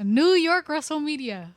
New York Wrestle Media.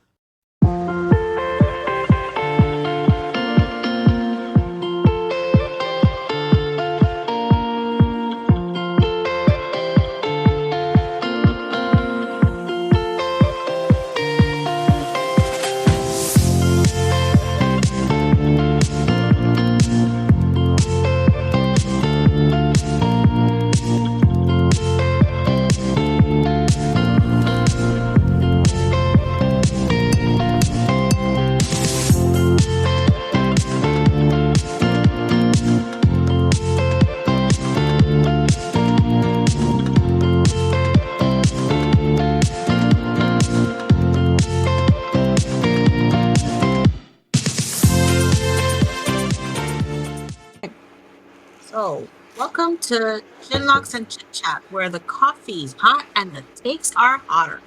So, welcome to Chinlocks and Chitchat, where the coffee's hot and the takes are hotter.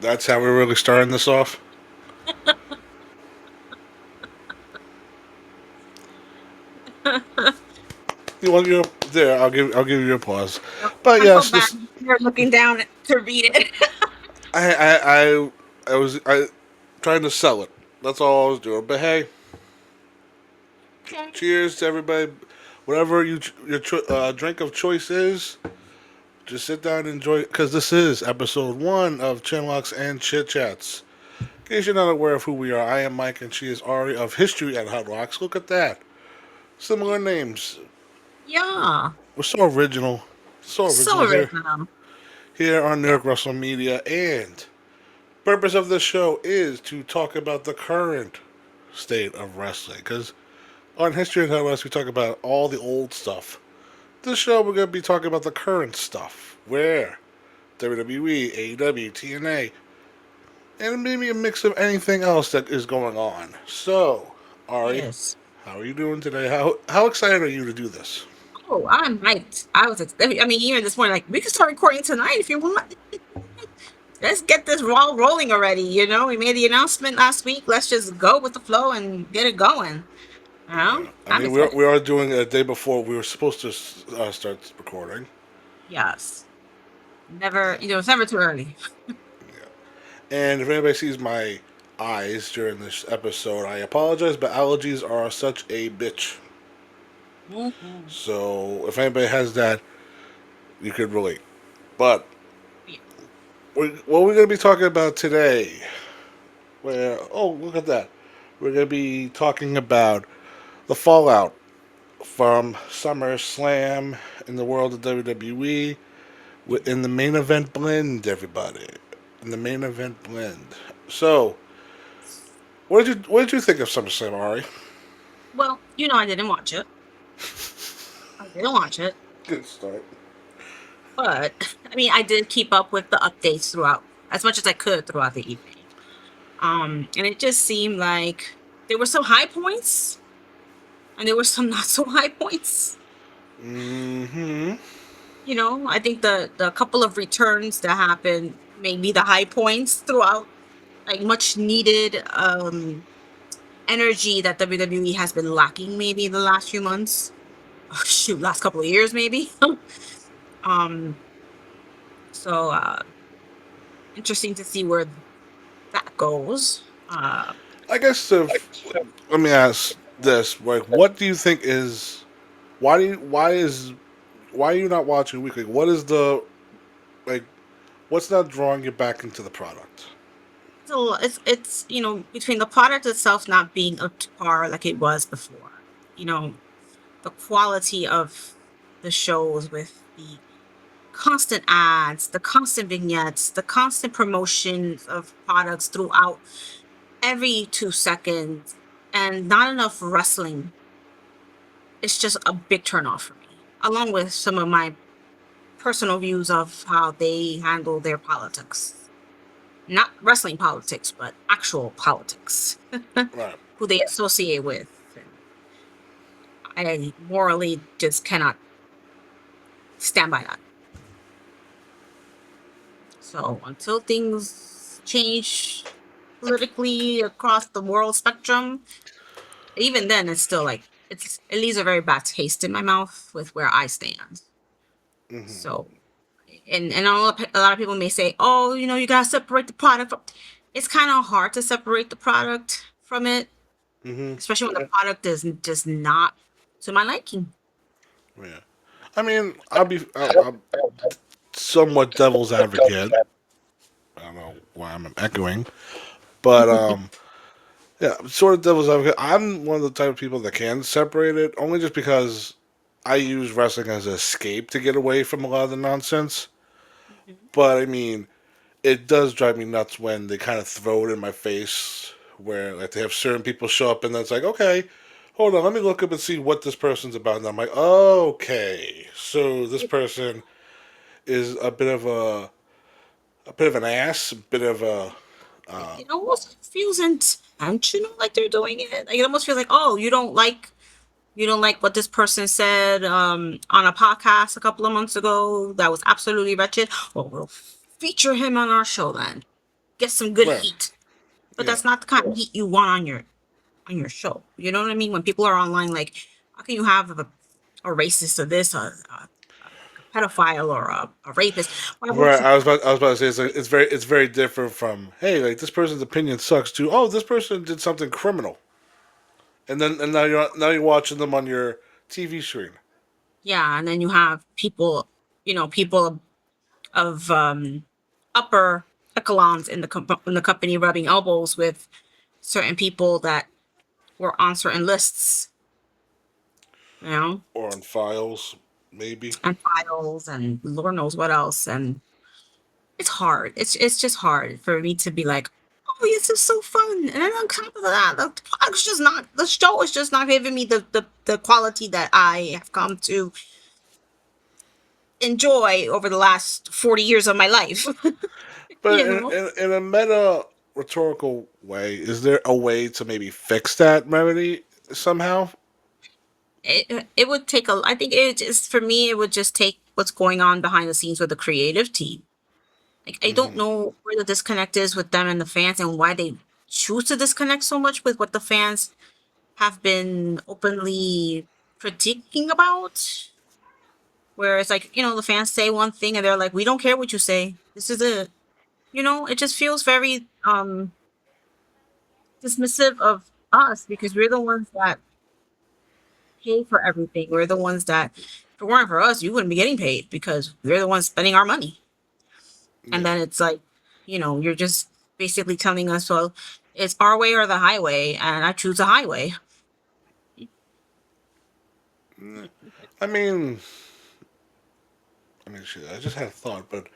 That's how we're really starting this off. You want your there? I'll give you a pause. But I felt yes, bad. this You're looking down to read it. I was trying to sell it. That's all I was doing. But hey, Okay. cheers to everybody. Whatever your drink of choice is, just sit down and enjoy it because this is episode 1 of Chinlocks and Chitchats. In case you're not aware of who we are, I am Mike and she is Ari of History at Hot Rocks. Look at that. Similar names. Yeah. We're so original. So So original original. here on New Yeah. York Wrestle Media, and purpose of this show is to talk about the current state of wrestling. Because on History and How West, we talk about all the old stuff. This show, we're going to be talking about the current stuff, where WWE, AEW, TNA, and maybe a mix of anything else that is going on. So, Ari, Yes. how are you doing today? How excited are you to do this? Oh, I'm hyped. I mean, even this morning, like, we can start recording tonight if you want. Let's get this all rolling already. We made the announcement last week. Let's just go with the flow and get it going. I I'm mean, we are, excited. we are doing it a day before we were supposed to start recording. Yes. It's never too early. And if anybody sees my eyes during this episode, I apologize, but allergies are such a bitch. Mhm. So if anybody has that, you could relate. But Yeah. what we're going to be talking about today, look at that. We're going to be talking about the fallout from SummerSlam in the world of WWE in the main event blend, everybody. In the main event blend. So, what did you think of SummerSlam, Ari? Well, I didn't watch it. I didn't watch it, Good start. but I mean, I did keep up with the updates throughout as much as I could throughout the evening. And it just seemed like there were some high points and there were some not so high points. Mm-hmm. I think the couple of returns that happened may be the high points throughout, like much needed energy that WWE has been lacking maybe the last few months. Oh, shoot, last couple of years maybe. um so interesting to see where that goes. I guess let me ask this: like, what do you think is why are you not watching weekly? What is the like? What's not drawing you back into the product? So it's between the product itself not being up to par like it was before. You know, the quality of the shows with the constant ads, the constant vignettes, the constant promotions of products throughout every 2 seconds, and not enough wrestling. It's just a big turnoff for me. Along with some of my personal views of how they handle their politics. Not wrestling politics, but actual politics. Right. Who they associate with. And I morally just cannot stand by that. So until things change politically across the world spectrum, even then it's still like it leaves a very bad taste in my mouth with where I stand. Mm-hmm. So and a lot of people may say, oh, you gotta separate the product from. It's kind of hard to separate the product from it, Hmm. especially when the product is just not to my liking. Yeah. I mean, I'm somewhat devil's advocate. I don't know why I'm echoing, but yeah, sort of devil's advocate. I'm one of the type of people that can separate it, only just because I use wrestling as an escape to get away from a lot of the nonsense. Mhm. But I mean, it does drive me nuts when they kind of throw it in my face, where like they have certain people show up and then it's like, okay, hold on, let me look up and see what this person's about. And I'm like, okay, so this person is a bit of an ass, a bit of a It almost feels intentional, like they're doing it. Like it almost feels like, oh, you don't like what this person said on a podcast a couple of months ago that was absolutely wretched. Well, we'll feature him on our show then. Get some good well, heat. But yeah. that's not the kind of heat you want on your show. You know what I mean? When people are online, like, how can you have a racist or this, a pedophile or a rapist? Why won't Right, you? I was about to say it's very different from, hey, like this person's opinion sucks, to, oh, this person did something criminal, and now you're watching them on your TV screen. Yeah, and then you have people of upper echelons in the company rubbing elbows with certain people that were on certain lists, you know, Or on files, maybe. and files and Lord knows what else. And it's hard. It's just hard for me to be like, oh, this is so fun. And then on top of that, the show is just not giving me the quality that I have come to enjoy over the last 40 years of my life. But you know, in a meta rhetorical way, is there a way to maybe fix that remedy somehow? it would take I think it just, for me, it would just take what's going on behind the scenes with the creative team. Like, I don't Hmm. know where the disconnect is with them and the fans and why they choose to disconnect so much with what the fans have been openly critiquing about. Where it's like, the fans say one thing and they're like, we don't care what you say. This is it. It just feels very dismissive of us because we're the ones that pay for everything. We're the ones that, if it weren't for us, you wouldn't be getting paid because we're the ones spending our money. And Yeah. then it's like, you're just basically telling us, well, it's our way or the highway, and I choose the highway. I mean, shit, I just had a thought, but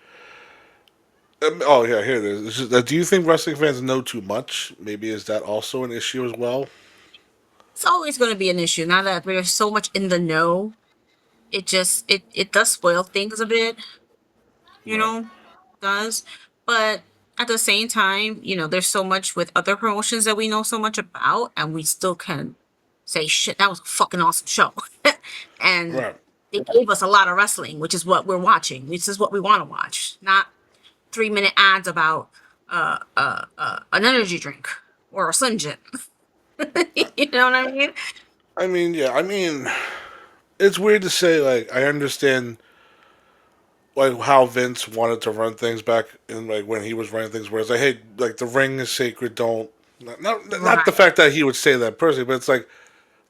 oh yeah, here it is. It's just, do you think wrestling fans know too much? Maybe is that also an issue as well? It's always going to be an issue. Now that we're so much in the know, it does spoil things a bit, you Right. know, does. But at the same time, there's so much with other promotions that we know so much about, and we still can say, shit, that was a fucking awesome show. And Right. they gave us a lot of wrestling, which is what we're watching. This is what we want to watch, not 3-minute ads about an energy drink or a Slim Jim. You know what I mean? I mean, yeah. I mean, it's weird to say. Like, I understand like how Vince wanted to run things back in like when he was running things, where it's like, hey, like the ring is sacred. Don't not the Right, fact that he would say that personally, but it's like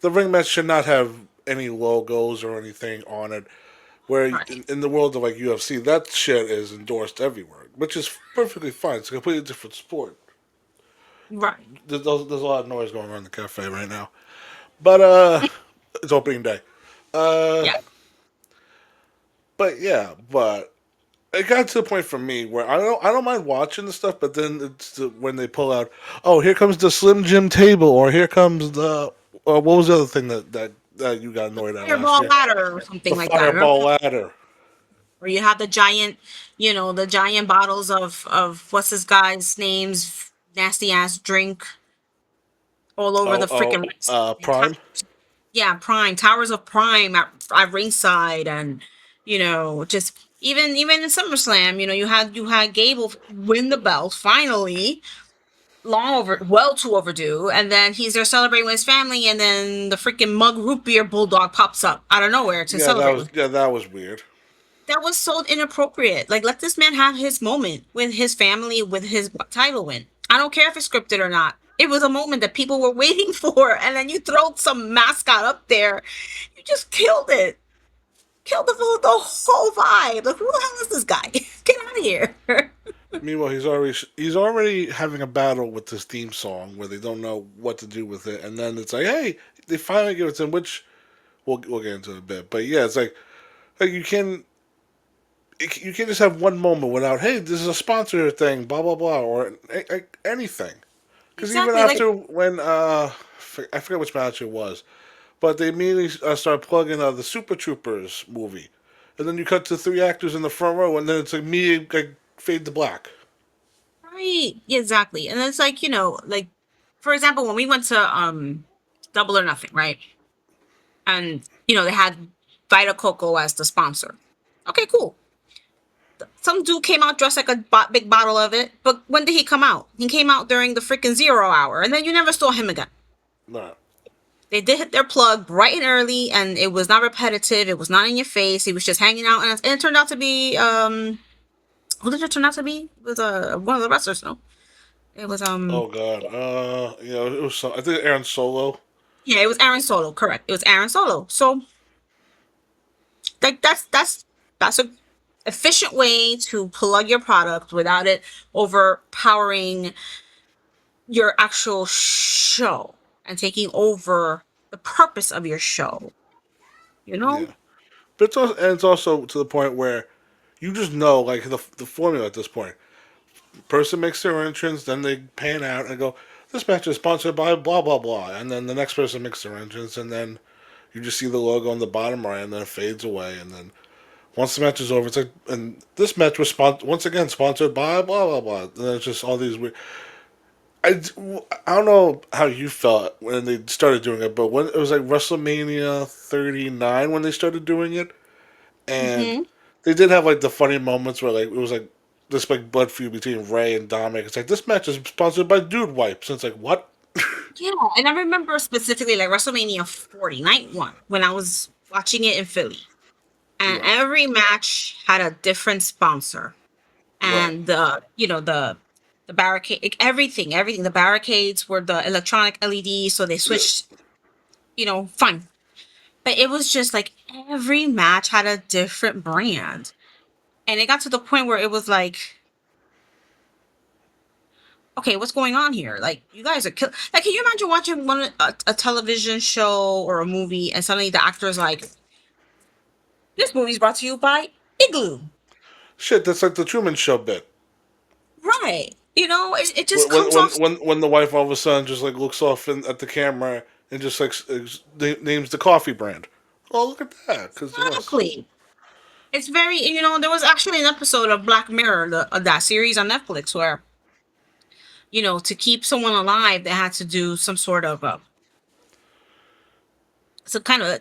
the ring match should not have any logos or anything on it. Where right, in the world of like UFC, that shit is endorsed everywhere, which is perfectly fine. It's a completely different sport. right. There's a lot of noise going on in the cafe right now, but it's opening day. Uh, Yeah. but yeah, but it got to the point for me where I don't mind watching the stuff, but then when they pull out, oh, here comes the Slim Jim table, or here comes the what was the other thing that you got annoyed at last Fireball year? ladder or The something like that. Remember Fireball that? ladder. Where you have the giant bottles of what's this guy's name's nasty ass drink all over the freaking Prime. yeah, Prime, Towers of Prime at ringside, and just even in SummerSlam, you had Gable win the belt finally, well too overdue, and then he's there celebrating with his family, and then the freaking mug root beer bulldog pops up out of nowhere to celebrate with him. That was weird. that was so inappropriate. Like, let this man have his moment with his family, with his title win. I don't care if it's scripted or not. It was a moment that people were waiting for, and then you throw some mascot up there. You just killed it. Killed the whole vibe. Like, who the hell is this guy? Get out of here. Meanwhile, he's already having a battle with this theme song where they don't know what to do with it, and then it's like, hey, they finally give it to him, which we'll get into in a bit. But yeah, it's like you can't just have one moment without, hey, this is a sponsor thing, blah blah blah, or anything. Because even Exactly. Like, after when I forget which match it was, but they immediately started plugging the Super Troopers movie, and then you cut to three actors in the front row, and then it's like me like fade to black. right. Yeah, exactly. And it's like, like, for example, when we went to Double or Nothing, right? And, they had Vita Coco as the sponsor. Okay, cool. Some dude came out dressed like a big bottle of it, but when did he come out? He came out during the freaking 0 hour, and then you never saw him again. No. They did hit their plug bright and early, and it was not repetitive. It was not in your face. He was just hanging out, and it turned out to be who did it turn out to be? It was one of the wrestlers. No, it was Oh God. It was. I think Aaron Solo. yeah, it was Aaron Solo. Correct, it was Aaron Solo. So like that's a efficient way to plug your product without it overpowering your actual show and taking over the purpose of your show. You know? Yeah. But it's also to the point where you just know like the formula at this point. Person makes their entrance, then they pan out and go, "This match is sponsored by blah blah blah," and then the next person makes their entrance, and then you just see the logo on the bottom right, and then it fades away, and then once the match is over, it's like, and this match was once again sponsored by blah blah blah. And then it's just all these weird. I, I don't know how you felt when they started doing it, but when it was like WrestleMania 39 when they started doing it, and Mm-hmm. they did have like the funny moments where like it was like this like blood feud between Ray and Dominic. It's like this match is sponsored by Dude Wipes. And it's like what? Yeah, and I remember specifically like WrestleMania 40, night one, when I was watching it in Philly. And Right, every match had a different sponsor. right, And the barricade, like, everything. The barricades were the electronic LEDs, so they yeah. switched, fine. But it was just like every match had a different brand. And it got to the point where it was like, okay, what's going on here? Like, you guys are like, can you imagine watching a television show or a movie, and suddenly the actor's like, this movie's brought to you by Igloo. Shit, that's like the Truman Show bit. Right. It just When comes when off. when when the wife all of a sudden just like looks off at the camera and just like names the coffee brand. Oh, look at that! Because of us. Exactly. It's very, there was actually an episode of Black Mirror, that series on Netflix, where, to keep someone alive, they had to do some kind of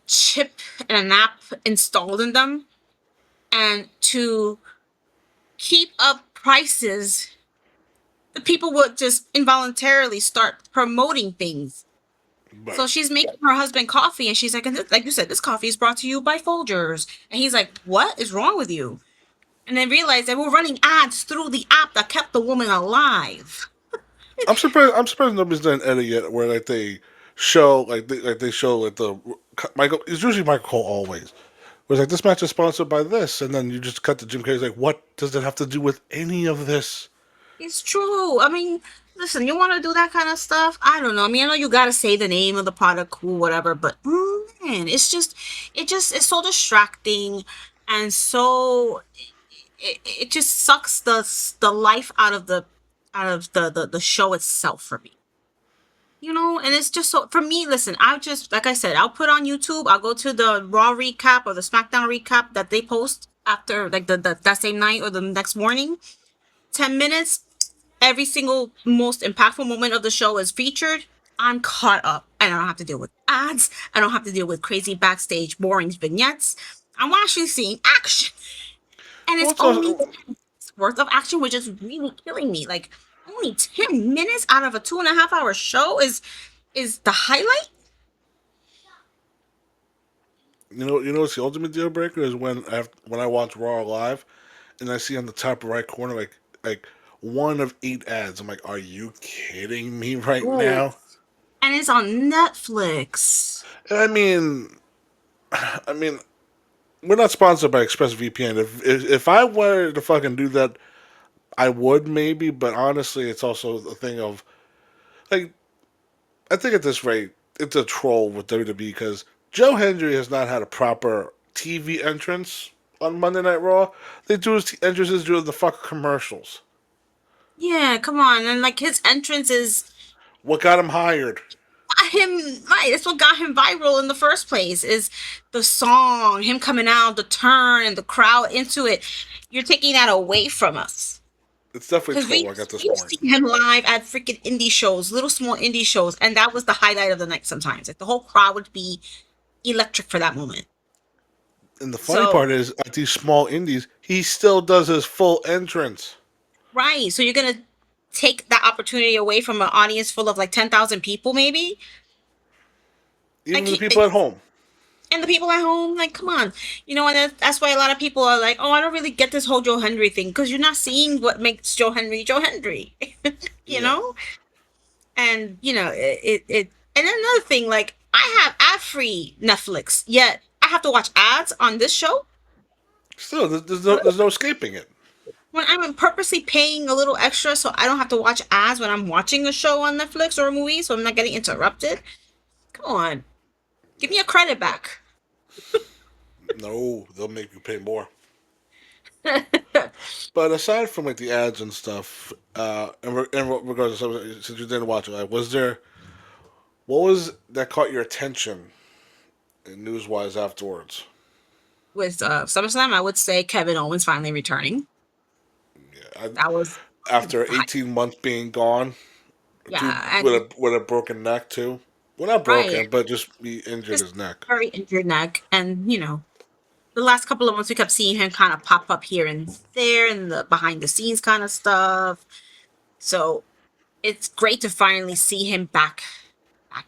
chip and an app installed in them. And to keep up prices, the people would just involuntarily start promoting things. So Right. she's making her husband coffee, and she's like, like you said, this coffee is brought to you by Folgers. And he's like, what is wrong with you? And then realized that we're running ads through the app that kept the woman alive. I'm surprised. I'm surprised nobody's done an edit yet where like they show they show like the Michael. It's usually Michael Cole always. Where it's like this match is sponsored by this, and then you just cut to Jim Carrey's like, what does it have to do with any of this? It's true. I mean, listen, you want to do that kind of stuff? I don't know. I mean, I know you got to say the name of the product, cool, whatever, but man, it's so distracting, and so it just sucks the life out of the show itself for me. And it's just so for me. Listen, I'll just like I said, I'll put on YouTube. I'll go to the Raw recap or the SmackDown recap that they post after like the that same night or the next morning. 10 minutes, every single most impactful moment of the show is featured. I'm caught up, and I don't have to deal with ads. I don't have to deal with crazy backstage boring vignettes. I'm actually seeing action, and Well, it's it's only also worth of action, which is really killing me. Like, only 10 minutes out of a 2.5 hour show is the highlight. You know what's the ultimate deal breaker is when I watch Raw live and I see on the top right corner like one of 8 ads. I'm like, are you kidding me right Ooh. now? And it's on Netflix. I mean, I mean, we're not sponsored by ExpressVPN. If I were to fucking do that, I would maybe. But honestly, it's also a thing of like I think at this rate, it's a troll with WWE because Joe Hendry has not had a proper TV entrance on Monday Night Raw. They do his entrances during the fucking commercials. Yeah, come on. And like his entrance is What got him hired? got him right. It's what got him viral in the first place. Is the song, him coming out, the turn, and the crowd into it. You're taking that away from us. It's definitely Because troll work at this we've point. seen him live at freaking indie shows, little small indie shows, and that was the highlight of the night sometimes. Like the whole crowd would be electric for that moment. And the funny So part is, at these small indies, he still does his full entrance. right. So you're gonna take that opportunity away from an audience full of like 10,000 people, maybe? Even Like the he people at home. and the people at home, like, come on, and that's why a lot of people are like, oh, I don't really get this whole Joe Henry thing because you're not seeing what makes Joe Henry, you Yeah. know. And it. And another thing, like, I have ad-free Netflix, yet I have to watch ads on this show Still, there's no escaping it. when I'm purposely paying a little extra so I don't have to watch ads when I'm watching a show on Netflix or a movie, so I'm not getting interrupted. Come on, give me a credit back. No, they'll make you pay more. But aside from like the ads and stuff, in regards to since you didn't watch it, like, what was that caught your attention news wise afterwards? With SummerSlam, I would say Kevin Owens finally returning. Yeah, That was after hi- 18 months being gone, dude yeah, with and a broken neck too. Well, not right, broken, but just he injured just his neck. very injured neck, and the last couple of months we kept seeing him kind of pop up here and there and the behind the scenes kind of stuff. So it's great to finally see him back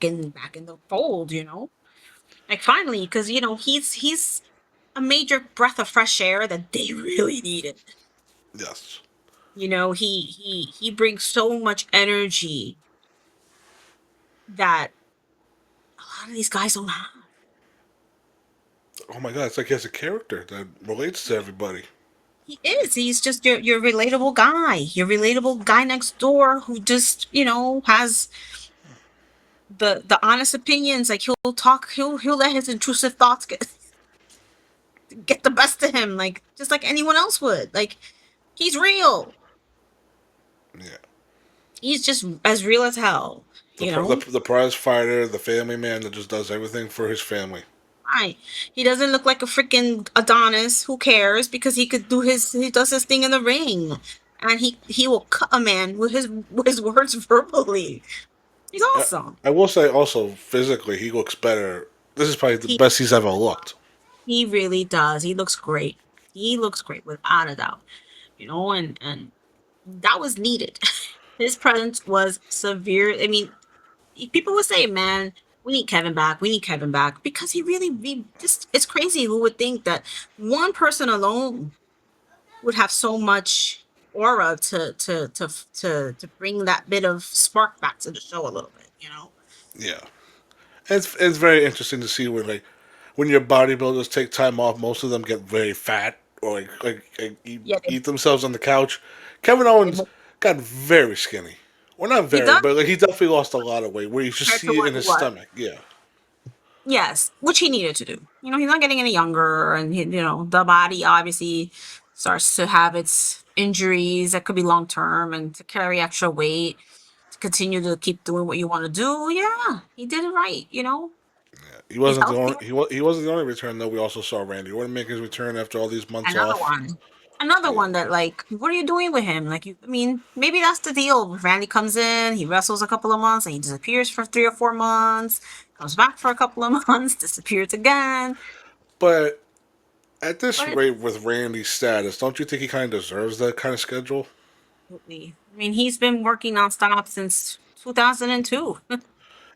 in the fold. Like finally, because he's a major breath of fresh air that they really needed. Yes. He brings so much energy that a lot of these guys don't have. Oh my god, it's like he has a character that relates to everybody. He is. He's just your relatable guy. Your relatable guy next door who just, has the honest opinions. Like he'll talk, he'll let his intrusive thoughts get the best of him, like just like anyone else would. Like he's real. Yeah. He's just as real as hell, The, you know? the prize fighter, the family man that just does everything for his family. Right. He doesn't look like a freaking Adonis. Who cares? Because he does his thing in the ring. And he will cut a man with his words verbally. He's I, awesome. I will say also physically he looks better. This is probably the He best he's ever looked. he really does. He looks great. He looks great without a doubt. And that was needed. His presence was severe. I mean, people would say, "Man, we need Kevin back. We need Kevin back," because he just it's crazy who would think that one person alone would have so much aura to bring that bit of spark back to the show a little bit. Yeah. It's very interesting to see when your bodybuilders take time off, most of them get very fat or like Yeah, eat themselves on the couch. Kevin they Owens both- got very skinny. Well, not he very, does but like he definitely lost a lot of weight. Where you just compared to see it what in he his was. stomach. Yeah, Yes, which he needed to do. He's not getting any younger, and the body obviously starts to have its injuries that could be long term, and to carry extra weight, to continue to keep doing what you want to do. Yeah, he did it right. he He's wasn't the healthy. only he wasn't the only return though. We also saw Randy Orton make his return after all these months Another off. one. Another Yeah, one that, like, what are you doing with him? Like, I mean, maybe that's the deal. Randy comes in, he wrestles a couple of months, and he disappears for 3 or 4 months, comes back for a couple of months, disappears again. but at this But rate with Randy's status, don't you think he kind of deserves that kind of schedule? absolutely. I mean, he's been working nonstop since 2002. And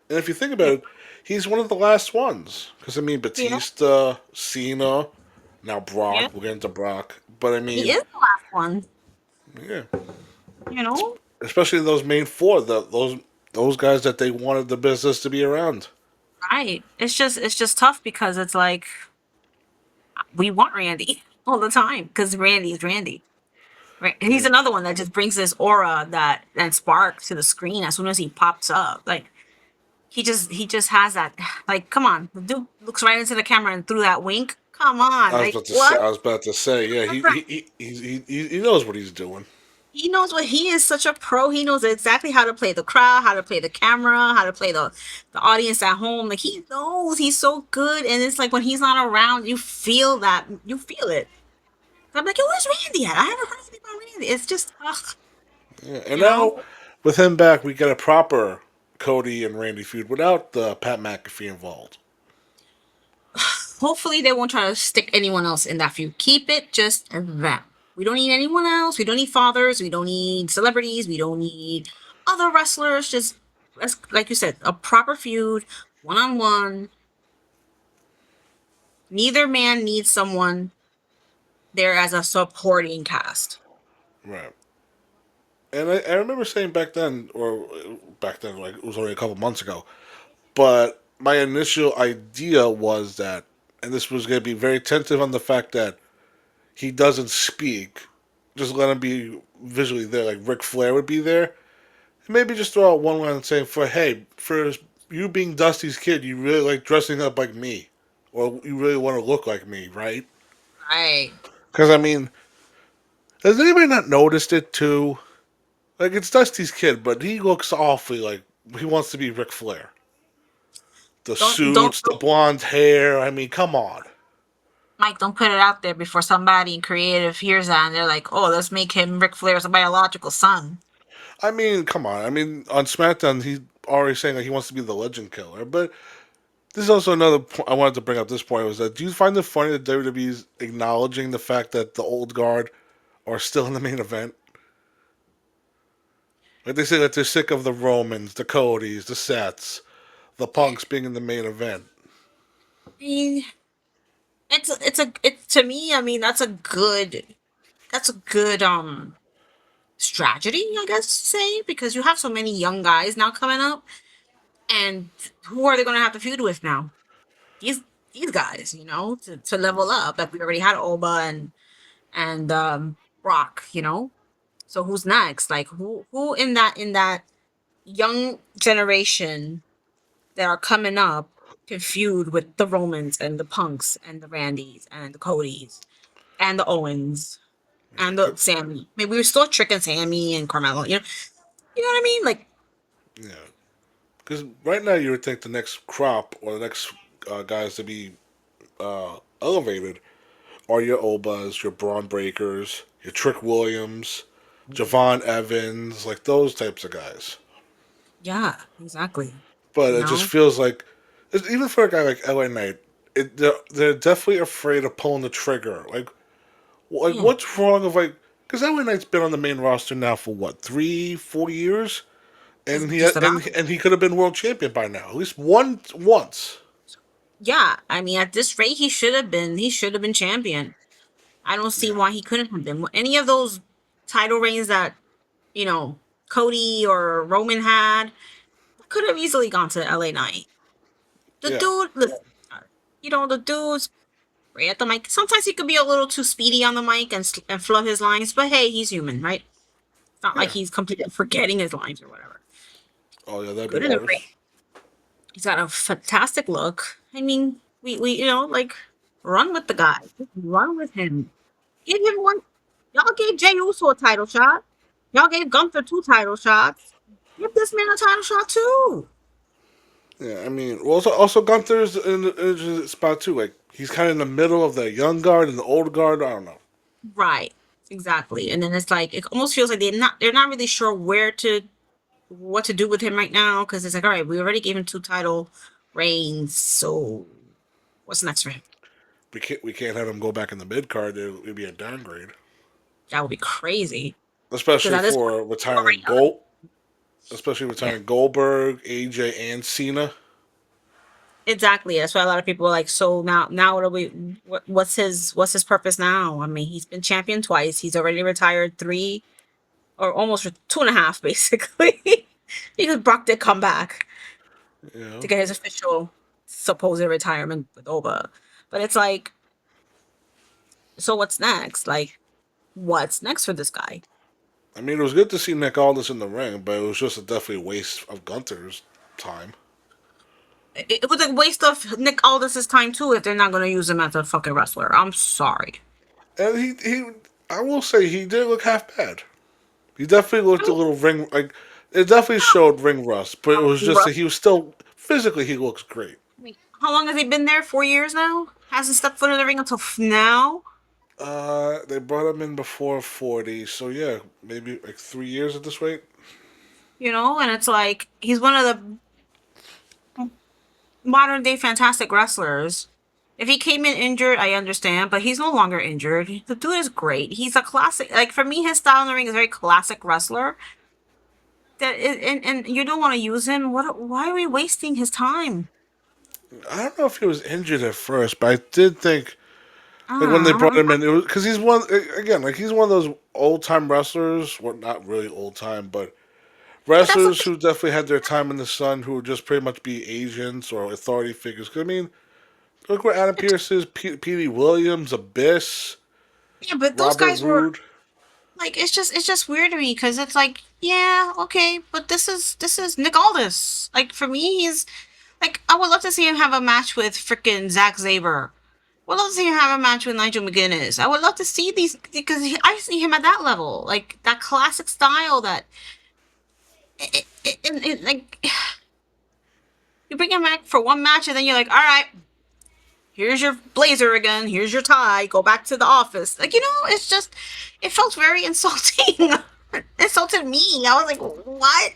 if you think about it, He's one of the last ones. Because, I mean, You know, Batista, Cena, now yeah, Brock. We'll get into Brock. But, I he mean, is the last one. yeah. You know, Especially those main four, those guys that they wanted the business to be around. right? It's just tough because it's like we want Randy all the time because Randy's Randy. Right? He's Yeah. another one that just brings this aura that and spark to the screen as soon as he pops up. Like he just has that. Like, come on, the dude looks right into the camera and threw that wink. Come on, like what? I was about to say, yeah, he knows what he's doing. He knows what he is such a pro. He knows exactly how to play the crowd, how to play the camera, how to play the audience at home. Like he knows he's so good. And it's like when he's not around, you feel that you feel it. I'm like, yo, where's Randy at? I haven't heard anything about Randy. It's just ugh, Yeah. And you know. now, with him back, we get a proper Cody and Randy feud without the Pat McAfee involved. Hopefully they won't try to stick anyone else in that feud. Keep it just them. We don't need anyone else. We don't need fathers. We don't need celebrities. We don't need other wrestlers. Just let's, like you said, a proper feud, one on one. Neither man needs someone there as a supporting cast. Right. And I remember saying back then, like it was only a couple months ago, but my initial idea was that, and this was going to be very tentative on the fact that he doesn't speak, just let him be visually there, like Ric Flair would be there. And maybe just throw out one line saying, for you being Dusty's kid, you really like dressing up like me. Or you really want to look like me, right? Right. Because, I mean, has anybody not noticed it too? Like, it's Dusty's kid, but he looks awfully like he wants to be Ric Flair. The Don't don't suits, the blonde hair. I mean, come on. Mike, don't put it out there before somebody in creative hears that and they're like, oh, let's make him Ric Flair's biological son. I mean, come on. I mean, on SmackDown, he's already saying that he wants to be the Legend Killer. But this is also another point I wanted to bring up. This point was that do you find it funny that WWE's acknowledging the fact that the old guard are still in the main event? Like they say that they're sick of the Romans, the Codys, the Sets, the Punks being in the main event. I mean, it's to me. I mean, that's a good strategy, I guess to say, because you have so many young guys now coming up, and who are they going to have to feud with now? These these guys, to level up. Like we already had Oba and Brock, So who's next? Like who in that young generation that are coming up can feud with the Romans and the Punks and the Randys and the Codys and the Owens and the Sammy. Maybe we were still tricking Sammy and Carmelo. You know what I mean? Like, Yeah. Because right now you would think the next crop or the next guys to be elevated are your Obas, your Braun Breakers, your Trick Williams, Javon Evans, like those types of guys. yeah, exactly. But You it just know? feels like, even for a guy like LA Knight, they're definitely afraid of pulling the trigger. Like Yeah, what's wrong with like? Because LA Knight's been on the main roster now for what 3, 4 years, and just about. and he could have been world champion by now, at least once. Yeah, I mean, at this rate, he should have been champion. I don't see Yeah, why he couldn't have been. Any of those title reigns that, you know, Cody or Roman had could have easily gone to LA Knight. The yeah, dude, listen, the dude's great at the mic. Sometimes he could be a little too speedy on the mic and fluff his lines, but hey, he's human, right? It's not like yeah. he's completely forgetting his lines or whatever. Oh yeah, that'd be Good in the ring. worse. He's got a fantastic look. I mean, we like run with the guy. Just run with him. Give him one. Y'all gave Jey Uso a title shot. Y'all gave Gunther 2 title shots. Give this man a title shot too. Yeah, I mean, well, also Gunther's in the spot too. Like he's kind of in the middle of the young guard and the old guard. I don't know. Right. Exactly. And then it's like it almost feels like they're not really sure what to do with him right now because it's like, all right, we already gave him 2 title reigns, so what's next for him? We can't have him go back in the mid card. It'd be a downgrade, That would be crazy. Because especially at this point, for he's already retiring elevated. Especially Yeah. retiring Goldberg, AJ, and Cena. Exactly. That's why a lot of people are like, so now what are we? What's his purpose now? I mean, he's been champion twice. He's already retired three or almost two and a half, basically. Because Brock did come back You to know, get his official supposed retirement with Oba, but it's like, so what's next? Like, what's next for this guy? I mean, it was good to see Nick Aldis in the ring, but it was just a definitely waste of Gunther's time. It was a waste of Nick Aldis's time too if they're not going to use him as a fucking wrestler. I'm sorry. And I will say, he did look half bad. He definitely looked a little ring like it definitely showed ring rust, but it was just that he was still physically he looks great. How long has he been there? 4 years now? Hasn't stepped foot in the ring until now? They brought him in before 40, so yeah, maybe like 3 years at this rate. And it's like he's one of the modern day fantastic wrestlers. If he came in injured, I understand, but he's no longer injured. The dude is great. He's a classic. Like for me, his style in the ring is very classic wrestler. And you don't want to use him. What? Why are we wasting his time? I don't know if he was injured at first, but I did think like when they Ah, brought him in, it was because he's one again like he's one of those old time wrestlers. Well, not really old time, but but that's the wrestlers thing. who definitely had their time in the sun, who would just pretty much be agents or authority figures. 'Cause, I mean, look where Adam Pearce is, Petey Williams, Abyss, Yeah, but those Robert guys were Roode. like, it's just weird to me because it's like, yeah, okay, but this is Nick Aldis. Like for me, he's like, I would love to see him have a match with freaking Zack Saber. I would love to see him have a match with Nigel McGuinness. I would love to see these because I see him at that level, like that classic style that like you bring him back for one match and then you're like, all right, here's your blazer again, here's your tie, go back to the office. Like, it's just, it felt very insulting. It insulted me. I was like, what?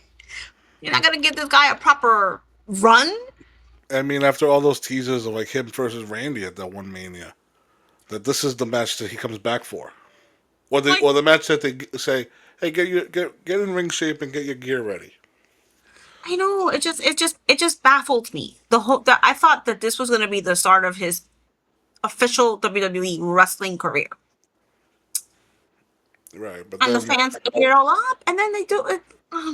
You're not gonna give this guy a proper run? I mean, after all those teasers of like him versus Randy at that one Mania, that this is the match that he comes back for, Like, or the match that they say, hey, get in ring shape and get your gear ready. I know, it just baffled me. I thought that this was gonna be the start of his official WWE wrestling career. Right, but And the then fans ate it all up, and then they do it. I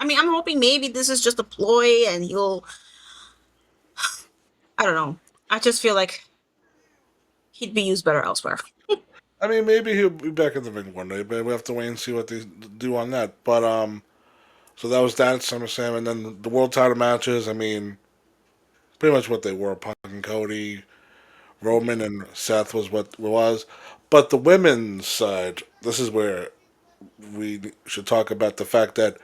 mean, I'm hoping maybe this is just a ploy and he'll, I don't know. I just feel like he'd be used better elsewhere. I mean maybe he'll be back in the ring one day, but we have to wait and see what they do on that. But so that was that at SummerSlam, and then the world title matches. I mean, pretty much what they were: Punk and Cody, Roman and Seth was what it was. But the women's side, this is where we should talk about the fact that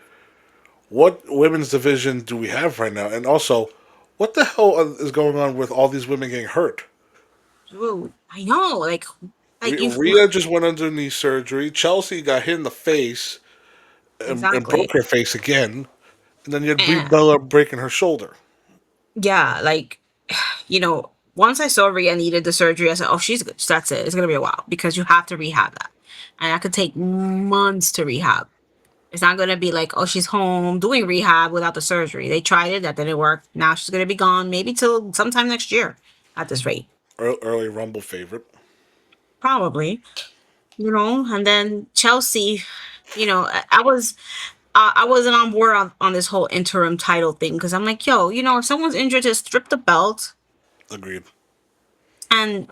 what women's division do we have right now, and also what the hell is going on with all these women getting hurt? Dude, I know, like you've Rhea just went under knee surgery. Chelsea got hit in the face and exactly. broke her face again. And then you had Brie And Bella breaking her shoulder. yeah, like once I saw Rhea needed the surgery, I said, "Oh, she's good. That's it. It's gonna be a while because you have to rehab that, and that could take months to rehab. It's not gonna be like, oh, she's home doing rehab without the surgery. They tried it, that didn't work. Now she's gonna be gone, maybe till sometime next year, at this rate, Early Rumble favorite. probably. And then Chelsea, I wasn't on board on this whole interim title thing because I'm like, yo, if someone's injured, just strip the belt Agreed. and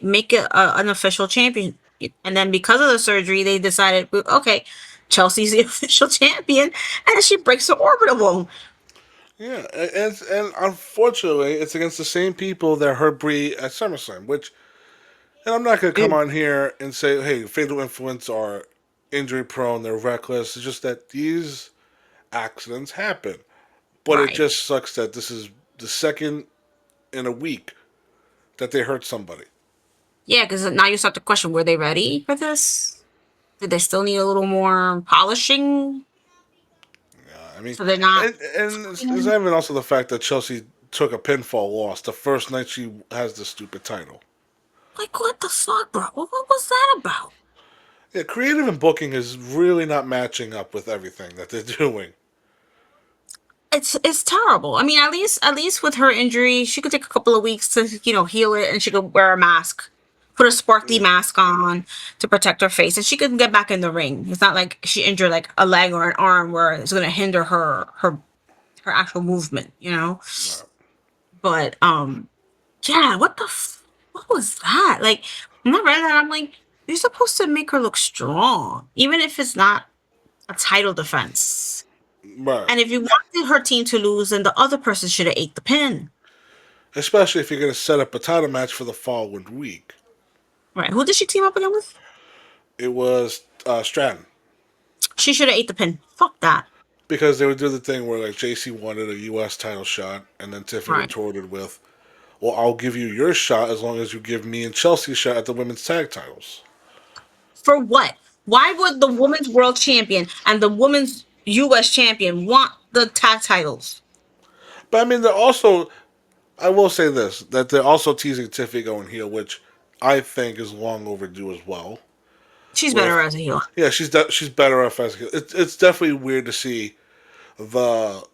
make it an official champion. And then because of the surgery, they decided, okay, Chelsea's the official champion, and she breaks the orbital bone. Yeah, and unfortunately, it's against the same people that hurt Brie at SummerSlam. Which, and I'm not going to come on here and say, hey, Fatal Influence are injury prone, they're reckless. It's just that these accidents happen. But it Right. just sucks that this is the second in a week that they hurt somebody. Yeah, because now you start to question: were they ready for this? Did they still need a little more polishing? I mean, So they're not. and there's even also the fact that Chelsea took a pinfall loss the first night she has the stupid title. Like, what the fuck, bro? What was that about? Yeah, creative and booking is really not matching up with everything that they're doing. it's terrible. I mean, at least with her injury, she could take a couple of weeks to heal it, and she could wear a mask, put a sparkly Yeah. mask on to protect her face, and she could get back in the ring. It's not like she injured like a leg or an arm where it's going to hinder her actual movement, you know. Right. But yeah, what was that? Like when I read that, I'm like, you're supposed to make her look strong, even if it's not a title defense. Right. And if you wanted her team to lose, then the other person should have ate the pin. Especially if you're going to set up a title match for the following week. Right. Who did she team up again with? It was Stratton. She should have ate the pin. Fuck that. Because they would do the thing where like JC wanted a U.S. title shot, and then Tiffany Right. retorted with, "Well, I'll give you your shot as long as you give me and Chelsea a shot at the women's tag titles." For what? Why would the women's world champion and the women's US champion want the tag titles? But I mean, they're also. I will say this: that they're also teasing Tiffany going heel, which I think is long overdue as well. She's better With as a heel. yeah, she's better off as a heel. It's definitely weird to see the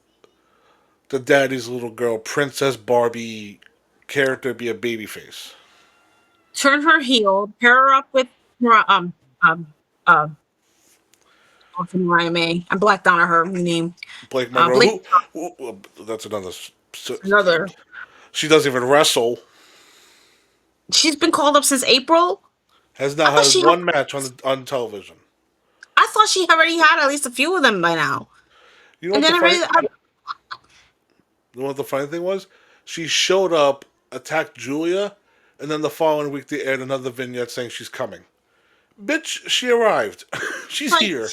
the daddy's little girl, Princess Barbie character be a babyface. Turn her heel, pair her up with um uh from Mariah May. I blacked out on her name. Blake Monroe, Blake that's another. another. She doesn't even wrestle. She's been called up since April. Has I now thought had she had, one match on television. I thought she already had at least a few of them by now. You know And what the then I funny? read, You know what the funny thing was? She showed up, attacked Julia, and then the following week they aired another vignette saying she's coming. Bitch, she arrived. She's like here.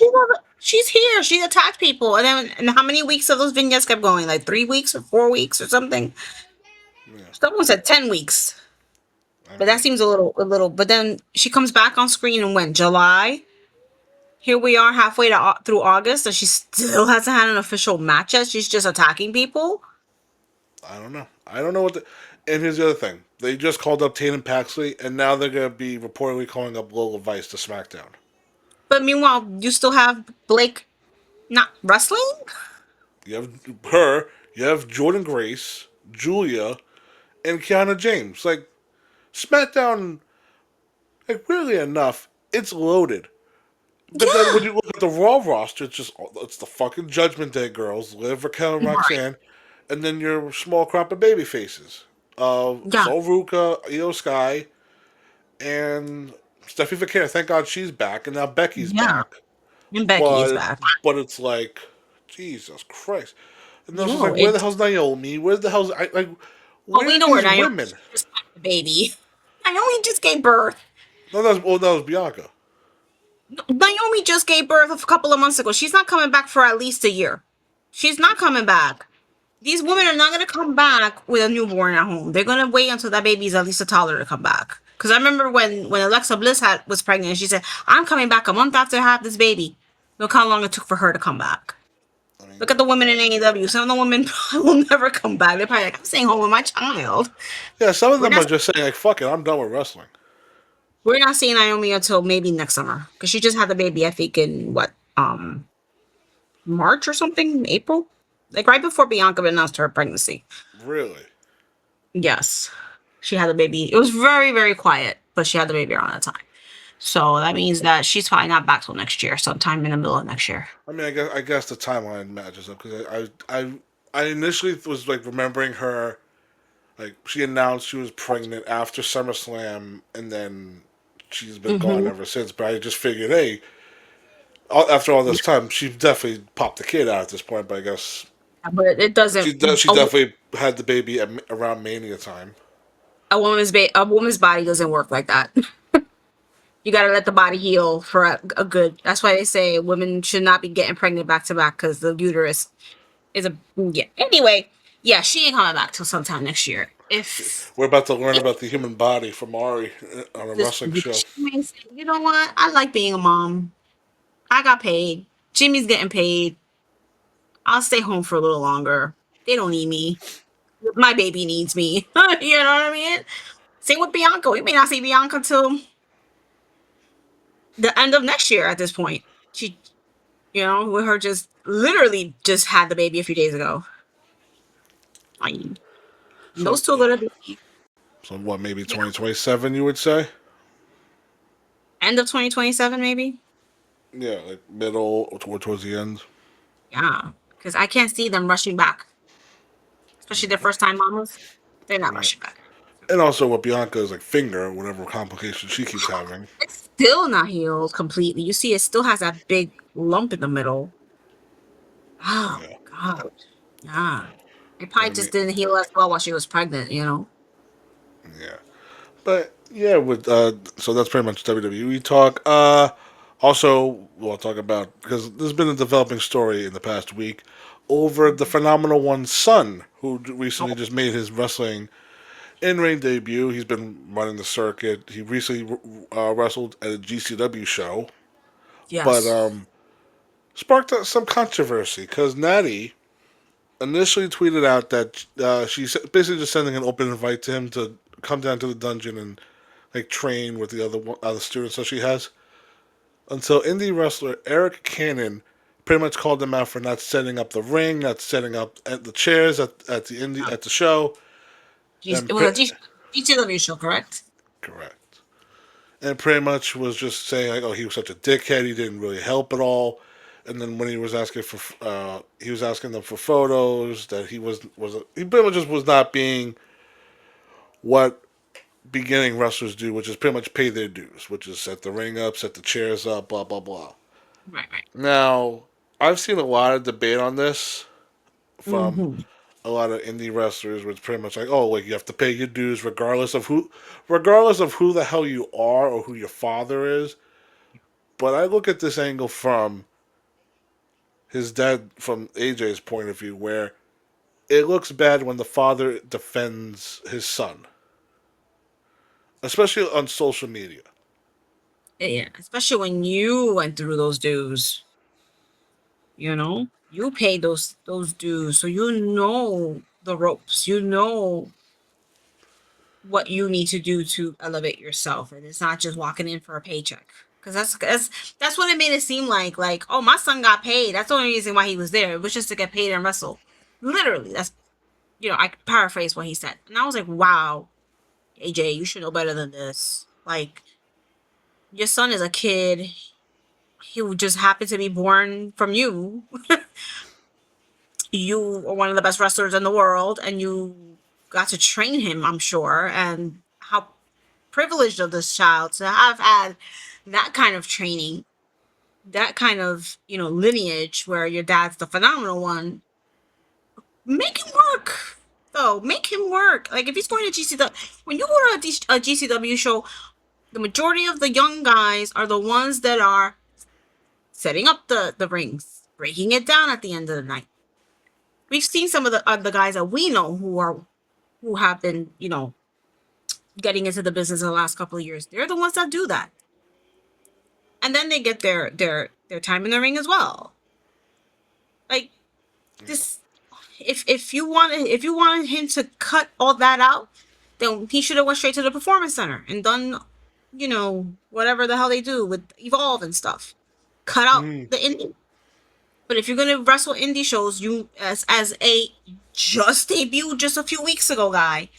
she's here. She attacked people, and then and how many weeks of those vignettes kept going? Like 3 weeks or 4 weeks or something. Yeah, Someone said 10 weeks, I but that mean, seems a little. But then she comes back on screen and when July. Here we are halfway through August, and she still hasn't had an official match yet. She's just attacking people. I don't know. I don't know what the. And here's the other thing: they just called up Tatum Paxley, and now they're gonna be reportedly calling up Lola Vice to SmackDown. But meanwhile, you still have Blake not wrestling. You have her, you have Jordan Grace, Julia, and Kiana James. Like SmackDown, like weirdly enough, it's loaded. But then when Yeah, you look at the Raw roster, it's the fucking Judgment Day girls, Liv, Raquel, and right. Roxanne, and then your small crop of baby faces. Yeah, Sol Ruka, Io Sky, and Stephanie Vaquer. Thank God she's back, and now Becky's yeah. back. And Becky is But back. but it's like, Jesus Christ. And then it's just Yo, like, where the it. hell's Naomi? Where's the hell's like? Oh, Where we are know where these Naomi women? just had the baby. Naomi just gave birth. No, that was Bianca. Naomi just gave birth a couple of months ago. She's not coming back for at least a year. She's not coming back. These women are not going to come back with a newborn at home. They're going to wait until that baby's at least a toddler to come back. Because I remember when Alexa Bliss was pregnant, she said, "I'm coming back a month after I have this baby." Look how long it took for her to come back. I mean, Look at the women in AEW. Some of the women will never come back. They're probably like, "I'm staying home with my child." yeah, some of We're them not are just saying like, fuck it, I'm done with wrestling. we're not seeing Naomi until maybe next summer because she just had the baby. I think in what March or something, April, like right before Bianca announced her pregnancy. Really. Yes, she had the baby. It was very very quiet, but she had the baby around that time. So that means that she's probably not back till next year, sometime in the middle of next year. I mean, I guess the timeline matches up because I initially was like remembering her like she announced she was pregnant after SummerSlam, and then she's been gone Hmm. ever since. But I just figured, hey, after all this time, she definitely popped the kid out at this point. But I guess But it doesn't. she definitely had the baby around Mania time. A woman's body doesn't work like that. You got to let the body heal for a good. That's why they say women should not be getting pregnant back to back because the uterus is a yeah. Anyway, yeah, she ain't coming back till sometime next year. We're about to learn If about the human body from Ari on a this wrestling show. she may say, you know what? I like being a mom. I got paid. Jimmy's getting paid. I'll stay home for a little longer. They don't need me. My baby needs me. You know what I mean? Same with Bianca. We may not see Bianca till the end of next year at this point. She, with her just literally just had the baby a few days ago. fine. And So, those two are gonna be, so what? Maybe you know, 2027, you would say? end of 2027 maybe. Yeah, like middle or towards the end. Yeah, because I can't see them rushing back, especially their first time mamas. They're not Right. rushing back. And also with Bianca's like finger, whatever complications she keeps having. It's still not healed completely. You see, it still has that big lump in the middle. Oh Yeah. God. Yeah. It probably I mean, just didn't heal as well while she was pregnant, you know? yeah. But yeah, with so that's pretty much WWE talk. Also, we'll talk about because there's been a developing story in the past week over the phenomenal one's son, who recently Oh, just made his wrestling in-ring debut. He's been running the circuit. He recently wrestled at a GCW show, but yes. sparked some controversy because Natty initially tweeted out that she's basically just sending an open invite to him to come down to the dungeon and like train with the other students that she has. Until indie wrestler Eric Cannon pretty much called them out for not setting up the ring, not setting up at the chairs at the show, It and was a GCW show, correct? correct, and pretty much was just saying like, oh, he was such a dickhead, he didn't really help at all. And then when he was asking them for photos that he pretty much just was not being what beginning wrestlers do, which is pretty much pay their dues, which is set the ring up, set the chairs up, blah blah blah. Right, right. Now, I've seen a lot of debate on this from Mm-hmm. a lot of indie wrestlers, which pretty much like, oh, like you have to pay your dues regardless of who the hell you are or who your father is. But I look at this angle from his dad, from AJ's point of view, where it looks bad when the father defends his son, especially on social media. Yeah, especially when you went through those dues, you know? You paid those dues, so you know the ropes. You know what you need to do to elevate yourself, and it's not just walking in for a paycheck. Because that's what it made it seem like. Like, oh, my son got paid. That's the only reason why he was there. It was just to get paid and wrestle. Literally, that's, I paraphrase what he said, and I was like, wow, AJ, you should know better than this. Like, your son is a kid. He just happened to be born from you. You are one of the best wrestlers in the world, and you got to train him, I'm sure. And how privileged of this child to have had that kind of training, that kind of, lineage where your dad's the phenomenal one. Make him work. Though, make him work. Like, if he's going to GCW, when you go to a GCW show, the majority of the young guys are the ones that are setting up the rings, breaking it down at the end of the night. We've seen some of the guys that we know who have been, getting into the business in the last couple of years. They're the ones that do that, and then they get their time in the ring as well. Like, this, if you wanted him to cut all that out, then he should have went straight to the performance center and done, whatever the hell they do with Evolve and stuff. Cut out Mm, the indie. But if you're gonna wrestle indie shows, you as a just debuted just a few weeks ago guy,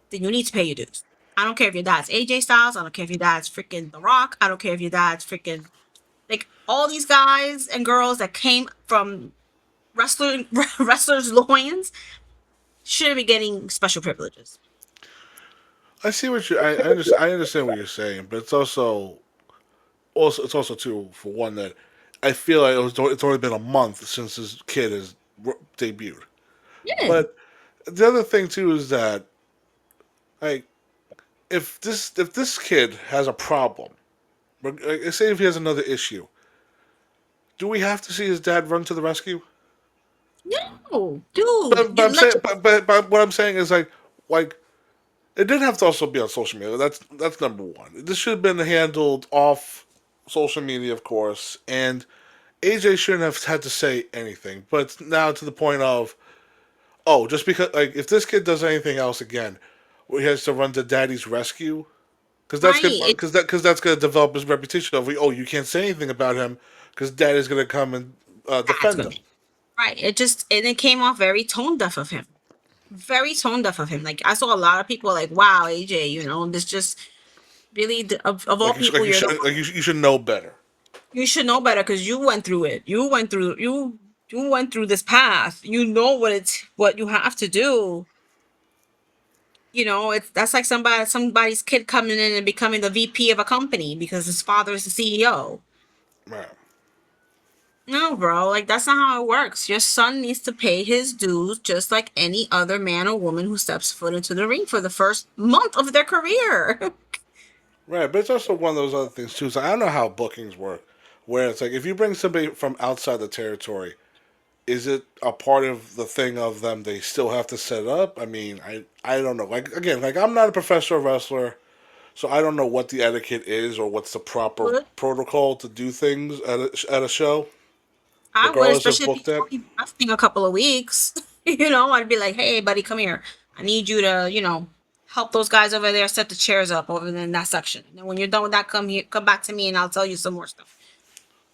then you need to pay your dues. I don't care if your dad's AJ Styles. I don't care if your dad's freaking The Rock. I don't care if your dad's freaking, like, all these guys and girls that came from wrestlers' loins shouldn't be getting special privileges. I see what I understand what you're saying, but it's also too for one that I feel like it's only been a month since this kid has debuted. Yeah. But the other thing too is that like if this kid has a problem, say if he has another issue, do we have to see his dad run to the rescue? No, dude, But you I'm let saying, but what I'm saying is like it didn't have to also be on social media. That's number one. This should have been handled off social media, of course, and AJ shouldn't have had to say anything. But now to the point of, oh, just because like if this kid does anything else again, he has to run to daddy's rescue because that's right. good because that's gonna develop his reputation of, oh, you can't say anything about him because daddy's gonna come and That's defend gonna him. be right. It came off very tone deaf of him. very tone deaf of him. Like I saw a lot of people like, wow, AJ, this just really of all people, Like you you're the should one. like you should know better. You should know better because you went through it. You went through this path. You know what you have to do. It's that's like somebody's kid coming in and becoming the VP of a company because his father is the CEO. Right. No, bro, like that's not how it works. Your son needs to pay his dues just like any other man or woman who steps foot into the ring for the first month of their career. Right, but it's also one of those other things too. So I don't know how bookings work, where it's like if you bring somebody from outside the territory, is it a part of the thing of them they still have to set up? I mean, I don't know. Like again, like I'm not a professional wrestler, so I don't know what the etiquette is or what's the proper Would protocol to do things at a show, I would, regardless of especially if book he's that. only resting a couple of weeks. I'd be like, hey, buddy, come here. I need you to, help those guys over there set the chairs up over in that section. And then when you're done with that, come here, come back to me, and I'll tell you some more stuff.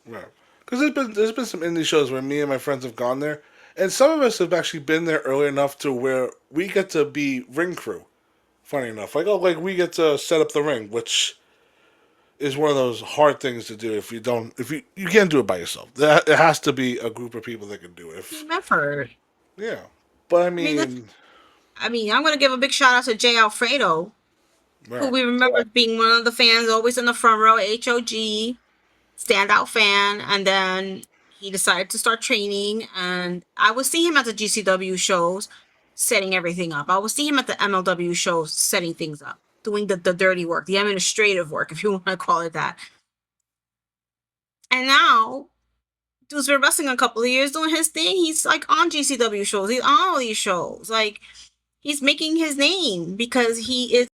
Right. Because there's been some indie shows where me and my friends have gone there, and some of us have actually been there early enough to where we get to be ring crew. Funny enough, like like we get to set up the ring, which is one of those hard things to do if you can't do it by yourself. It has to be a group of people that can do it. If Team effort. yeah, but I I mean, mean, I'm gonna give a big shout out to Jay Alfredo, who right, we remember being one of the fans, always in the front row, HOG, standout fan, and then he decided to start training, and I would see him at the GCW shows setting everything up. I would see him at the MLW shows setting things up, doing the dirty work, the administrative work, if you want to call it that. And now, dude's been wrestling a couple of years doing his thing. He's like on GCW shows. He's on all these shows. Like he's making his name because he's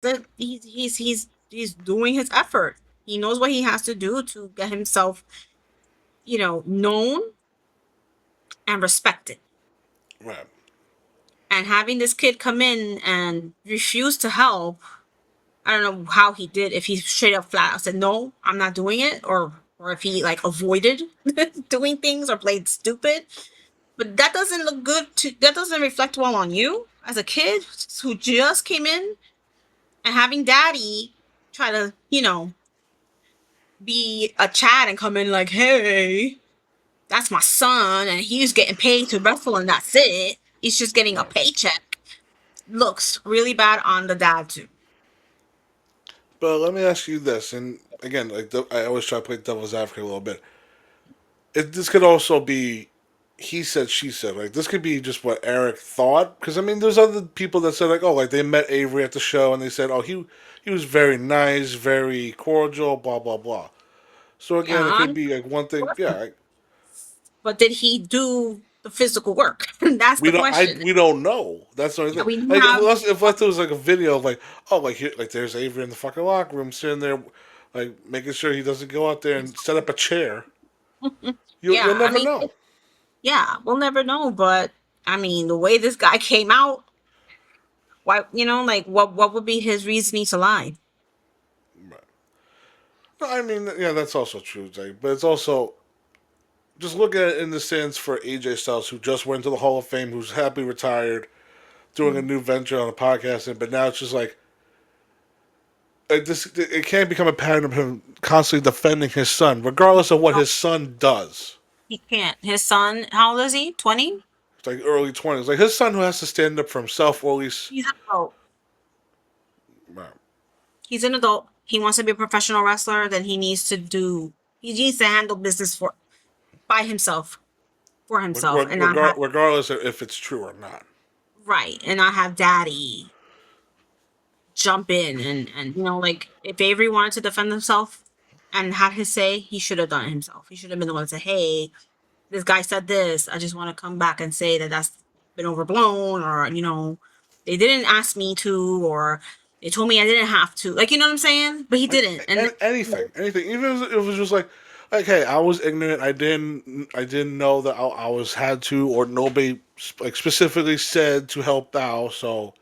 doing his effort. He knows what he has to do to get himself, known and respected. right, And having this kid come in and refuse to help, I don't know how he did. If he straight up flat out said no, I'm not doing it, or if he like avoided doing things or played stupid. But that doesn't look good. That doesn't reflect well on you as a kid who just came in and having daddy try to, be a Chad and come in like, hey, that's my son, and he's getting paid to wrestle, and that's it. He's just getting a right. paycheck. Looks really bad on the dad too. But let me ask you this, and again, I always try to play devil's advocate a little bit. This could also be he said she said, like this could be just what Eric thought, because I mean there's other people that said like, oh, like they met Avery at the show and they said, oh, he was very nice, very cordial, blah blah blah. So again, it Yeah, could be like one thing, yeah, but did he do the physical work? That's the question. we don't know. That's the only Yeah, thing. we don't Like have. if there was like a video of like, oh, like here, like there's Avery in the fucking locker room sitting there, like making sure he doesn't go out there and set up a chair. You'll Yeah, I never mean, know. yeah, we'll never know. But I mean, the way this guy came out, why, like what would be his reasoning to lie? No, I mean, yeah, that's also true, Jake. But it's also just look at it in the sense for AJ Styles, who just went to the Hall of Fame, who's happily retired, doing a Mm. new venture on a podcast, but now it's just like it can't become a pattern of him constantly defending his son, regardless of what No, his son does. he can't. His son, how old is he? 20? It's like early 20s, like his son who has to stand up for himself, or at least, He's an adult. right. He's an adult. He wants to be a professional wrestler, then he needs to handle business by himself, for himself, and not have, Regardless of if it's true or not. right, and not have daddy jump in and like if Avery wanted to defend himself and had his say, he should have done it himself. He should have been the one to say, hey, this guy said this. I just want to come back and say that that's been overblown, or they didn't ask me to, or they told me I didn't have to. Like, you know what I'm saying? But he didn't. And Anything. Even if it was just like, hey, I was ignorant. I didn't know that I was had to, or nobody like specifically said to help out, so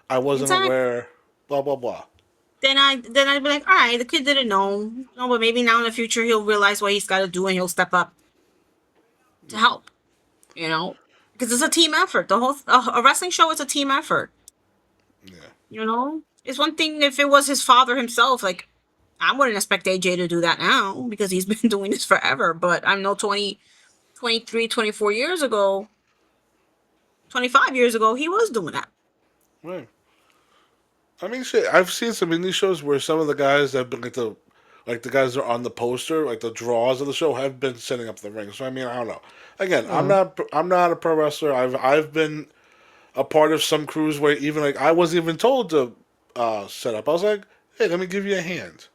I wasn't exactly. aware. Blah blah blah. Then I'd be like, all right, the kid didn't know. No, but maybe now in the future he'll realize what he's got to do and he'll step up to help. You know, because it's a team effort. The whole a wrestling show is a team effort. Yeah. You know, it's one thing if it was his father himself. Like, I wouldn't expect AJ to do that now because he's been doing this forever. But I know 20, 23, 24 years ago, 25 years ago, he was doing that. Right. I mean, shit. I've seen some indie shows where some of the guys that have been like the guys that are on the poster, like the draws of the show, have been setting up the ring. So I mean, I don't know. Again, Yeah. I'm not a pro wrestler. I've been a part of some crews where even like I wasn't even told to set up. I was like, hey, let me give you a hand.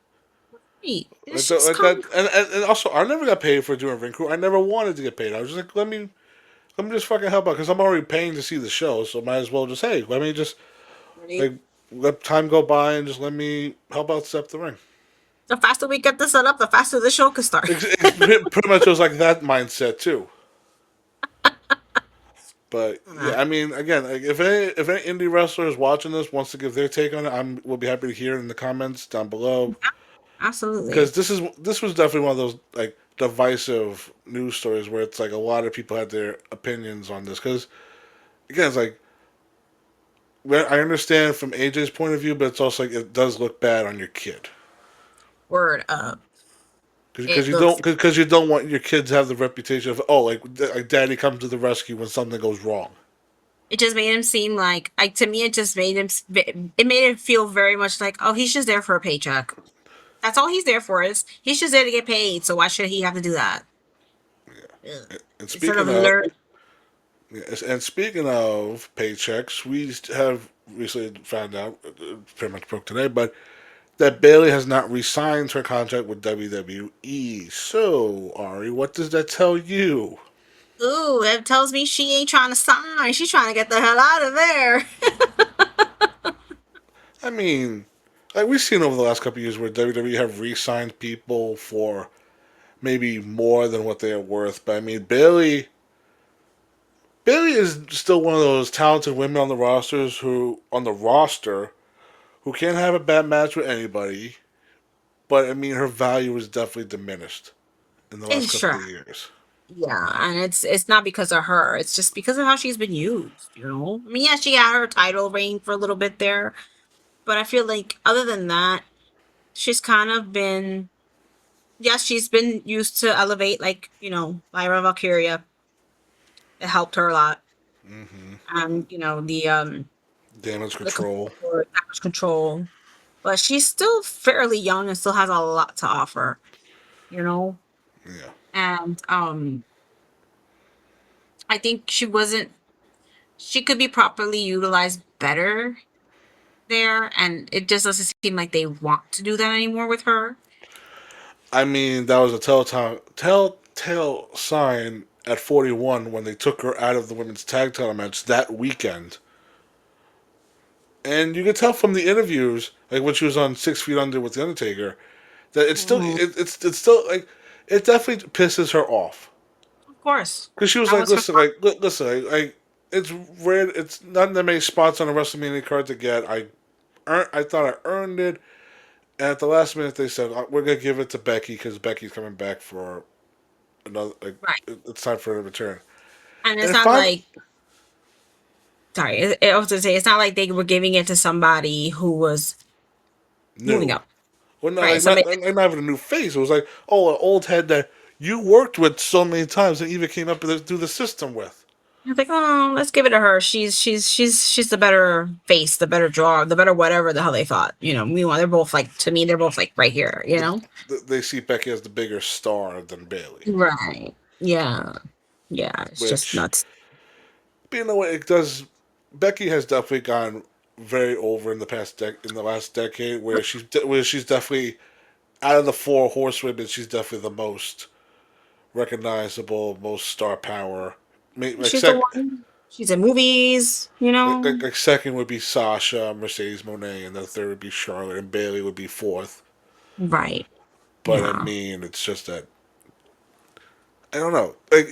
It's just Like come. that, and also I never got paid for doing ring crew. I never wanted to get paid. I was just like, let me just fucking help out because I'm already paying to see the show, so might as well just hey, let me just like let time go by and just let me help out set up the ring. The faster we get this set up, the faster the show can start. Pretty much was like that mindset too. But yeah, I mean, again, like if any indie wrestler is watching this wants to give their take on it, I'm will be happy to hear it in the comments down below. Absolutely. Because this was definitely one of those like divisive news stories where it's like a lot of people had their opinions on this. Because again, it's like I understand from AJ's point of view, but it's also like it does look bad on your kid. Word up. Because It looks. you don't want your kids to have the reputation of oh like daddy comes to the rescue when something goes wrong. It just made him seem like to me. It just made him. It made him feel very much like, oh, he's just there for a paycheck. That's all he's there for. Is he's just there to get paid. So why should he have to do that? Ugh. And Instead of speaking of learn. yes, and speaking of paychecks, we have recently found out, pretty much broke today, but that Bailey has not re-signed her contract with WWE. So Ari, what does that tell you? Ooh, that tells me she ain't trying to sign. She's trying to get the hell out of there. I mean, like we've seen over the last couple of years where WWE have re-signed people for maybe more than what they are worth. But I mean, Bailey is still one of those talented women on the roster who can't have a bad match with anybody. But I mean, her value is definitely diminished in the last It's couple sure. of years. Yeah, and it's not because of her. It's just because of how she's been used. You know. I mean, yeah, she had her title reign for a little bit there, but I feel like other than that, she's kind of been. Yes, she's been used to elevate, like Lyra Valkyria. It helped her a lot, Mm-hmm. and Damage the control. damage control. But she's still fairly young and still has a lot to offer. You know, Yeah. and I think she wasn't. She could be properly utilized better there, and it just doesn't seem like they want to do that anymore with her. I mean, that was a telltale sign at 41 when they took her out of the women's tag title match that weekend. And you could tell from the interviews, like when she was on 6 Feet Under with the Undertaker, that Mhm. it's still like it definitely pisses her off Of course, because she was that like, was her listen, thought. listen, like it's rare, it's not that many spots on a WrestleMania card to get. I thought I earned it, and at the last minute they said we're gonna give it to Becky because Becky's coming back for another. Like Right, it's time for her to return. and And it's if not I'm like sorry. I was to say it's not like they were giving it to somebody who was moving new, up. well, not Right, like somebody. not having a new face. It was like an old head that you worked with so many times and even came up through the system with. I was like, oh, let's give it to her. She's the better face, the better draw, the better whatever the hell they thought. Meanwhile, they're both like to me, they're both like right here. They see Becky as the bigger star than Bailey, Right. Yeah. Yeah. It's just which, nuts. but you know what, it does. Becky has definitely gone very over in in the last decade, where she's definitely out of the four horsewomen, she's definitely the most recognizable, most star power. Like She's the one. She's in movies. like second would be Sasha, Mercedes Monet, and the third would be Charlotte, and Bailey would be fourth. Right. But I Yeah. mean, it's just that I don't know. Like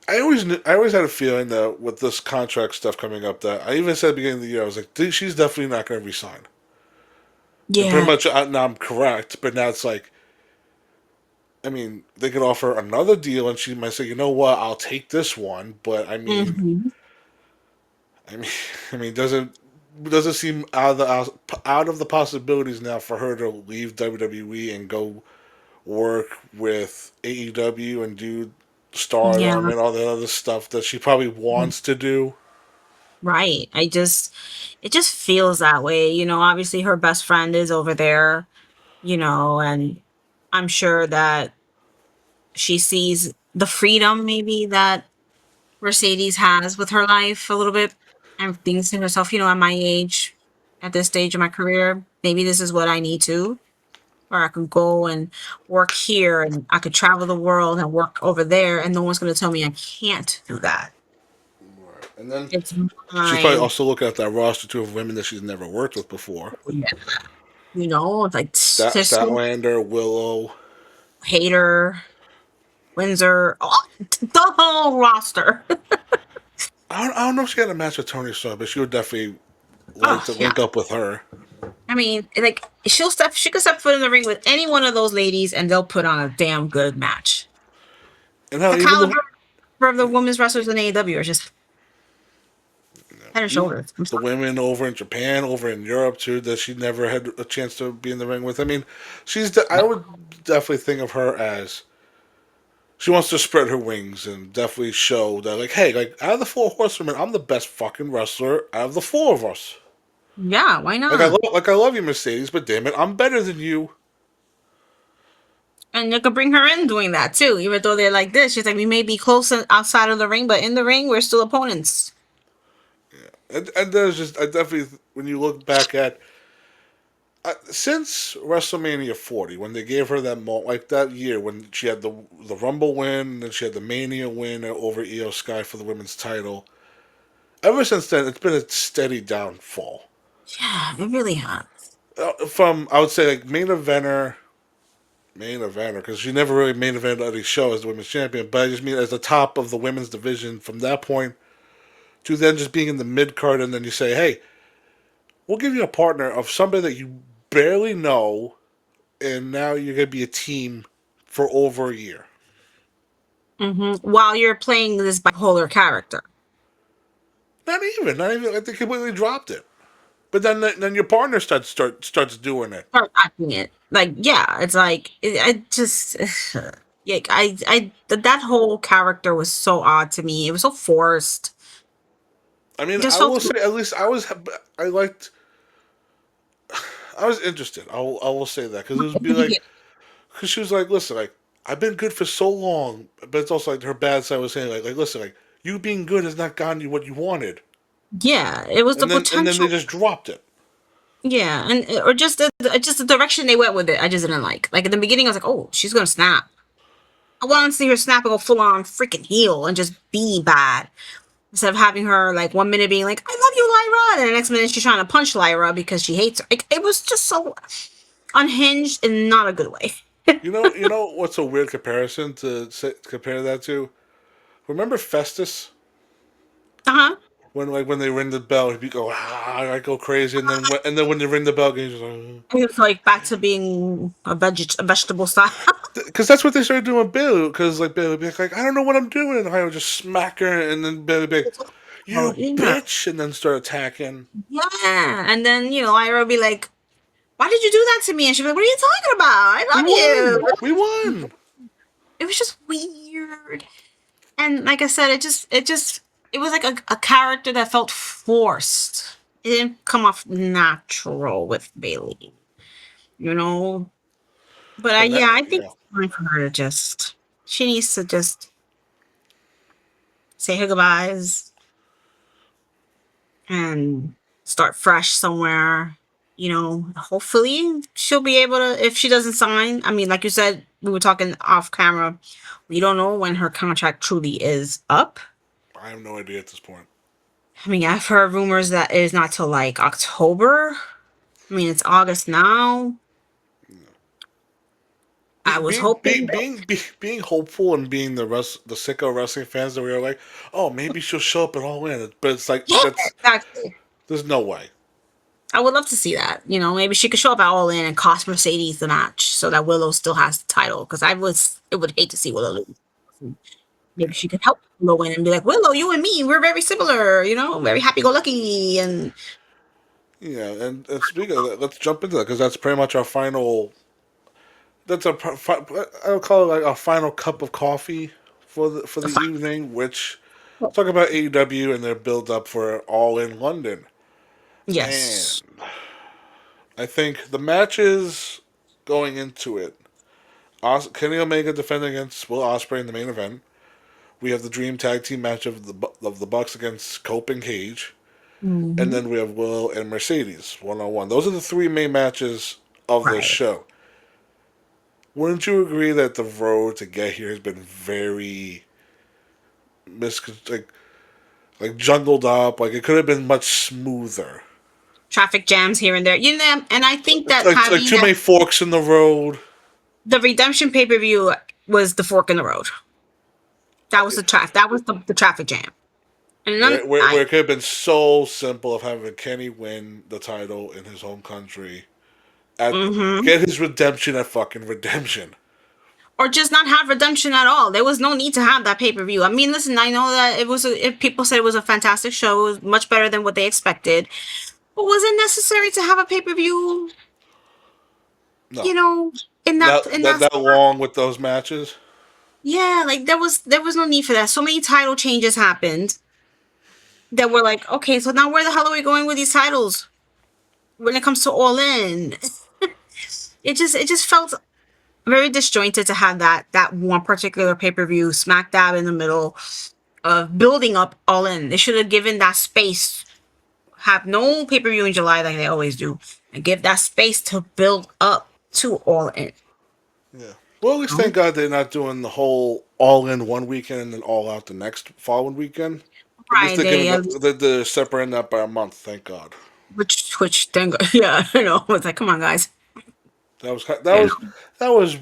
I always had a feeling that with this contract stuff coming up, that I even said at the beginning of the year, I was like, she's definitely not going to resign. And pretty Yeah. much now I'm correct, but now it's like I mean, they could offer another deal, and she might say, "You know what? I'll take this one." But I mean, Hmm. I mean, I mean, doesn't seem out of the possibilities now for her to leave WWE and go work with AEW and do Stardom Yeah, and all that other stuff that she probably wants to do. right. It just feels that way. Obviously her best friend is over there, and I'm sure that she sees the freedom maybe that Mercedes has with her life a little bit and thinks to herself, at my age, at this stage of my career, maybe this is what I need to. Or I could go and work here and I could travel the world and work over there and no one's going to tell me I can't do that. And then It's she's probably my, also looking at that roster too of women that she's never worked with before. yeah, it's like there's so Statlander, Willow. Hater, Windsor, the whole roster. I don't know if she had a match with Tony Storm, but she would definitely like Oh to yeah. link up with her. I mean, like she could step foot in the ring with any one of those ladies and they'll put on a damn good match. And how The even caliber of the women's wrestlers in AEW are just head and even shoulders. I'm the sorry. women over in Japan, over in Europe too, that she never had a chance to be in the ring with. I mean, I would definitely think of her as she wants to spread her wings and definitely show that, like, hey, like out of the four horsewomen, I'm the best fucking wrestler out of the four of us. Yeah, why not? Like I love you, Mercedes, but damn it, I'm better than you. And you could bring her in doing that too, even though they're like this. She's like, we may be close outside of the ring, but in the ring, we're still opponents. And there's just I definitely when you look back at since WrestleMania 40, when they gave her that like that year when she had the Rumble win, and then she had the Mania win over Io Sky for the women's title. Ever since then, it's been a steady downfall. Yeah, it really has. From I would say like main eventer, because she never really main evented any show as the women's champion. But I just mean as the top of the women's division from that point to then just being in the mid card, and then you say, hey, we'll give you a partner of somebody that you barely know, and now you're gonna be a team for over a year. While you're playing this bipolar character. Not even. Like they completely dropped it. But then your partner starts doing it. Start acting it. Like, yeah, it's like I just yeah, that whole character was so odd to me. It was so forced. I It mean, just I felt will say at least I liked I was interested. I will say that because it was in be the like beginning. because she was like, listen, like I've been good for so long, but it's also like her bad side was saying like listen, like you being good has not gotten you what you wanted, Yeah, it was the and then they potential. just dropped it. Yeah, and or just the direction they went with it. I just didn't like. Like in the beginning, I was like, oh, she's gonna snap. I want to see her snap and go full on freaking heel and just be bad instead of having her like 1 minute being like, I love you, Lyra, and the next minute she's trying to punch Lyra because she hates her. Like, it was just so unhinged in not a good way. You know what's a weird comparison compare that to? Remember Festus Uh huh. when they ring the bell, he'd be go I go crazy, and then when they ring the bell, he's just like, It's like back to being a vegetable style. because that's what they started doing with Bailey. Because like Bailey would be like, I don't know what I'm doing, and I would just smack her, and then Bailey would be like, Oh, you yeah. bitch, and then start attacking. Yeah. And then, Lyra would be like, why did you do that to me? And she'd be like, what are you talking about? I We love won. We you. won. It was just weird. And like I said, it was like a character that felt forced. It didn't come off natural with Bailey, you know? But And that yeah, I think yeah. it's time for her to she needs to just say her goodbyes and start fresh somewhere. Hopefully she'll be able to, if she doesn't sign. I mean, like you said, we were talking off camera. We don't know when her contract truly is up. I have no idea at this point. I mean, I've heard rumors that it is not till like October. I mean, it's August now. I was hoping. Being hopeful and being the sicko wrestling fans that we are like, oh, maybe she'll show up at All In, but it's like Yeah, that's exactly. there's no way. I would love to see that. Maybe she could show up at All In and cost Mercedes the match so that Willow still has the title. Because I would hate to see Willow lose. Maybe she could help Willow win and be like, Willow, you and me, we're very similar. Very happy go lucky. And Yeah, and speaking of that, let's jump into that because that's pretty much our final. That's I would call it like a final cup of coffee for the evening. Which talk about AEW and their build up for All In London, and yes, I think the matches going into it. Kenny Omega defending against Will Ospreay in the main event. We have the Dream Tag Team match of the Bucks against Cope and Cage, and hmm then we have Will and Mercedes 1-on-1. Those are the three main matches of this right. show. Wouldn't you agree that the road to get here has been very like jumbled up? Like it could have been much smoother. Traffic jams here and there. And I think that Like having too that many forks in the road. the Redemption pay-per-view was the fork in the road. That was the traffic. That was the traffic jam. And then Where it could have been so simple of having Kenny win the title in his home country, hmm get his redemption at fucking redemption. or just not have redemption at all. There was no need to have that pay-per-view. I mean, listen, I know that if people said it was a fantastic show, it was much better than what they expected. But was it necessary to have a pay-per-view, No, you know, in that that spot? long with those matches. Yeah, like there was no need for that. So many title changes happened that were like, okay, so now where the hell are we going with these titles when it comes to All In? It just felt very disjointed to have that one particular pay-per-view smack dab in the middle of building up All In. They should have given that space, have no pay-per-view in July like they always do, and give that space to build up to All In. Yeah. Well, at least You know? thank God they're not doing the whole all in one weekend and then all out the next following weekend. At least they're Friday, giving they're separating that by a month. Thank God. which thank God, yeah, it's like, come on, guys, That was you know. that was.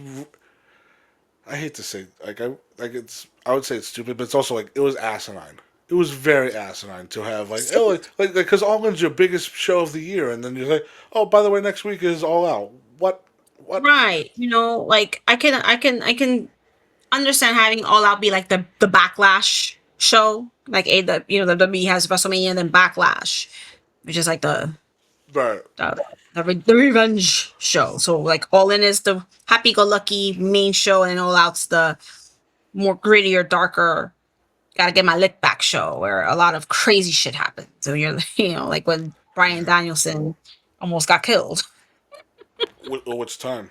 I hate to say I would say it's stupid, but it's also like it was asinine. It was very asinine to have like because All In's your biggest show of the year, and then you're like, oh, by the way, next week is All Out. What? Right, like I can understand having All Out be like the backlash show, like the WWE has WrestleMania and then Backlash, which is like Right. the revenge show. So like All In is the happy-go-lucky main show, and All Out's the more grittier, darker, gotta get my lick back show where a lot of crazy shit happens. So you're like when Brian Yeah. Danielson almost got killed. Which time?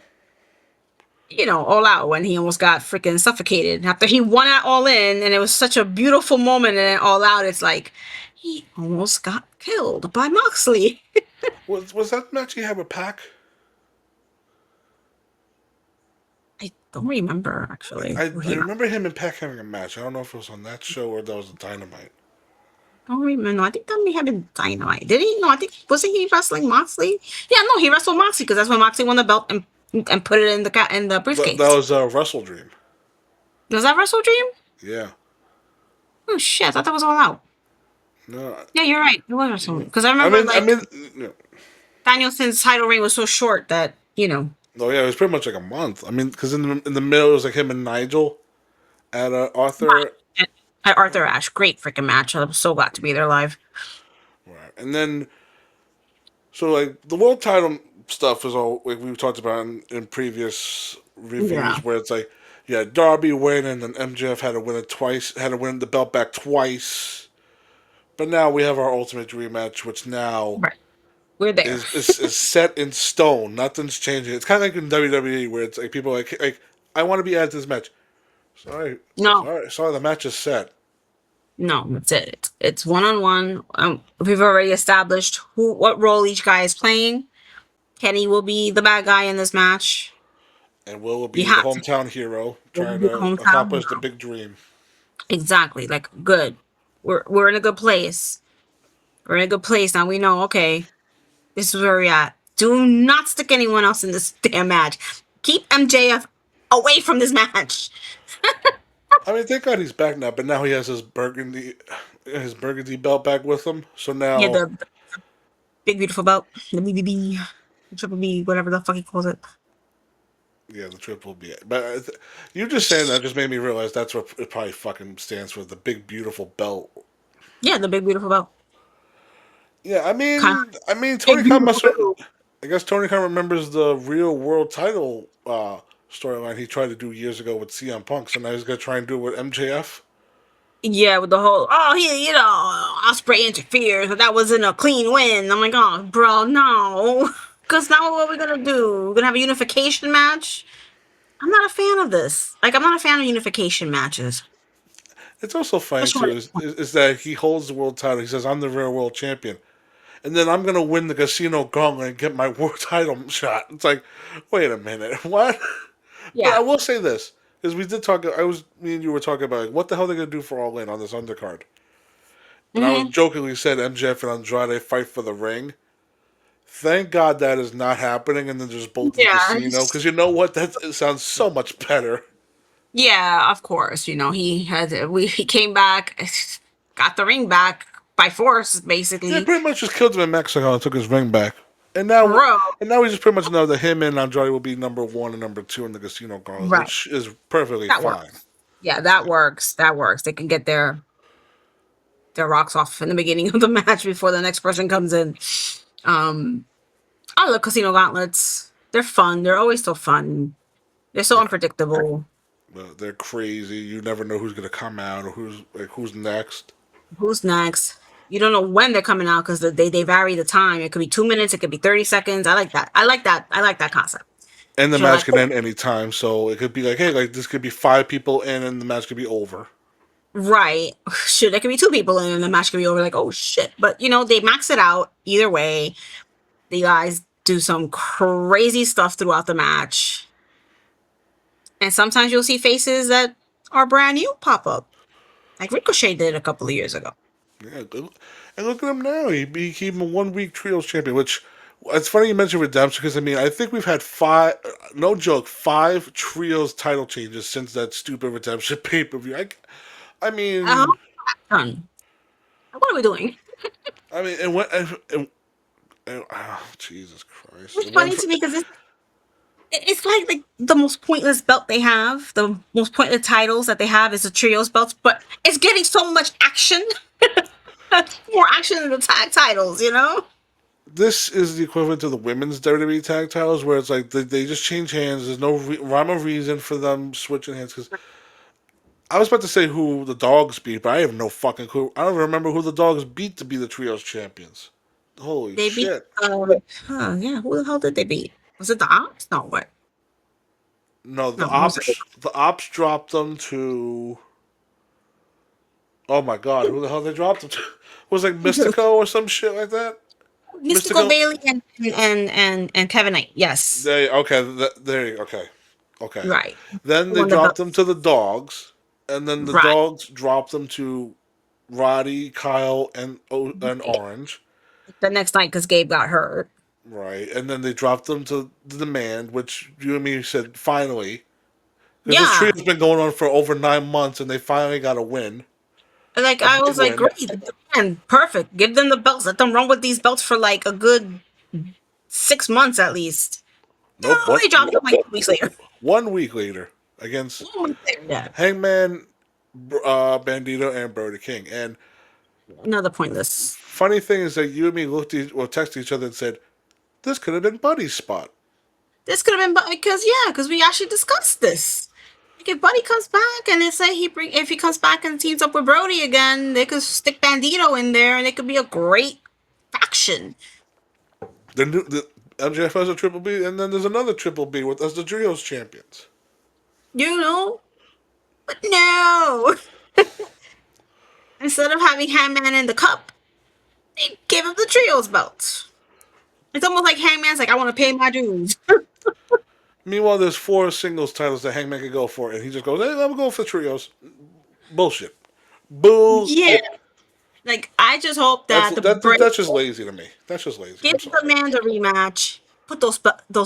All Out when he almost got freaking suffocated after he won at All In, and it was such a beautiful moment. And then All Out, it's like he almost got killed by Moxley. Was that match he had with Pac? I don't remember actually who I he. remember him and Pac having a match. I don't know if it was on that show or that was the Dynamite. Don't remember. No, I think that may have been Dynamite. Did he? No, I think wasn't he wrestling Moxley? Yeah, no, he wrestled Moxley because that's when Moxley won the belt and put it in the That briefcase. was Wrestle Dream. Was that Wrestle Dream? Yeah. Oh shit! I thought that was All Out. No. Yeah, you're right. It was Wrestle because I I remember mean, I like mean, no. Danielson's title reign was so short that No, yeah, it was pretty much like a month. I mean, because in the middle it was like him and Nigel at Arthur. Right. At Arthur Ashe, great freaking match. I'm so glad to be there live. Right. And then so like the world title stuff is all like we talked about in previous Yeah, reviews where it's like yeah Darby win and then MJF had to win it twice, had to win the belt back twice. But now we have our Ultimate Dream match, which now right. We're there. is set in stone. Nothing's changing. It's kind of like in WWE where it's like people are like I want to be added to this match. Sorry, No, sorry. The match is set. no, that's it. It's one on one. We've already established what role each guy is playing. Kenny will be the bad guy in this match. And Will You be the have to. hometown hero Will trying be the to hometown accomplish the hero. big dream. Exactly. Like good. We're in a good place. We're in a good place now. We know. Okay, this is where we're at. Do not stick anyone else in this damn match. Keep MJF away from this match. I mean, thank God he's back now, but now he has his burgundy belt back with him. So Yeah, now the big beautiful belt, the BBB, the triple B, whatever the fuck he calls it. Yeah, the triple B. But you just saying that just made me realize that's what it probably fucking stands for. The big beautiful belt. Yeah, the big beautiful belt. Yeah, Kind I mean, of big Tony Khan beautiful must. belt. I guess Tony Khan remembers the real world title storyline he tried to do years ago with CM Punk, so now he's gonna try and do it with MJF. Yeah, with the whole Osprey interferes, but that wasn't a clean win. I'm like, oh, bro, no. Because now what are we gonna do? We're gonna have a unification match. I'm not a fan of this. Like, I'm not a fan of unification matches. It's also funny Especially too when is that he holds the world title. He says, "I'm the real world champion," and then I'm gonna win the casino gauntlet and get my world title shot. It's like, wait a minute, what? But I yeah. will say this because we did talk. Me and you were talking about like, what the hell they're gonna do for All In on this undercard, and I was Hmm. jokingly said MJF and Andrade fight for the ring. Thank God that is not happening, and then just both in the Yeah. casino because you know what? That it sounds so much better. Yeah, of course. He came back, got the ring back by force, They basically. pretty much just killed him in Mexico and took his ring back. And now, Bro. and now we just pretty much know that him and Andrade will be number one and number two in the casino girls, Right. which is perfectly That fine. works. Yeah, that works. That works. They can get their rocks off in the beginning of the match before the next person comes in. Um, I love casino gauntlets. They're fun. They're always so fun. They're so Yeah, unpredictable. they're crazy. You never know who's gonna come out or who's next. Who's next? You don't know when they're coming out because they vary the time. It could be 2 minutes. It could be 30 seconds. I like that. I like that. I like that concept. And the You're match like, can end anytime, so it could be like, hey, like this could be five people in, and the match could be over. right. Shit, there could be two people in and the match could be over. Like, oh shit. But they max it out either way. The guys do some crazy stuff throughout the match. And sometimes you'll see faces that are brand new pop up. Like Ricochet did a couple of years ago. Yeah, and look at him now. He became a 1 week trios champion. Which it's funny you mentioned redemption because I mean I think we've had five, no joke, five trios title changes since that stupid redemption pay per view. I Uh, mean, done. What are we doing? and what? Jesus Christ! It's funny to me because it's like the most pointless belt they have. The most pointless titles that they have is the trios belts, but it's getting so much action. More action than the tag titles, you know? This is the equivalent to the women's WWE tag titles, where it's like they just change hands. There's no rhyme or reason for them switching hands. Because I was about to say who the dogs beat, but I have no fucking clue. I don't remember who the dogs beat to be the trios champions. Holy They beat shit! yeah, who the hell did they beat? Was it the Ops? No, what? No, No, who was it? the ops dropped them to. Oh my god, who the hell they dropped them to? Was it like Mystico or some shit like that? Mystical Mystico. Bailey and Kevin Knight. Yes. There you okay, okay. Right. Then they Won the dropped them belts. to the dogs, and then the Right. dogs dropped them to Roddy, Kyle, and Orange, The next night because Gabe got hurt. right? And then they dropped them to the Demand, which you and me said finally, because this Yeah. trio's been going on for over 9 months, and they finally got a win, Like a I big was like, win. great, man, perfect. Give them the belts. Let them run with these belts for like a good 6 months at least. Nope. No, they dropped them like 2 weeks later. 1 week later against Yeah. Hangman, Bandito, and Brody King. And Another pointless. funny thing is that you and me texted each other and said this could have been Buddy's spot. This could have been because we actually discussed this. Like if Buddy comes back and they say if he comes back and teams up with Brody again, they could stick Bandito in there and it could be a great faction. The MJF has a triple B, and then there's another triple B with us, the trios champions. You know? But no. Instead of having Hangman in the cup, they gave him the trios belt. It's almost like Hangman's like, I want to pay my dues. Meanwhile, there's four singles titles that Hangman could go for, and he just goes, "Hey, let me go for trios." Bullshit. Yeah. Bullshit. Like, I just hope That's that the that, break that's just lazy to me. That's just lazy. give I'm the sorry. man a rematch. Put those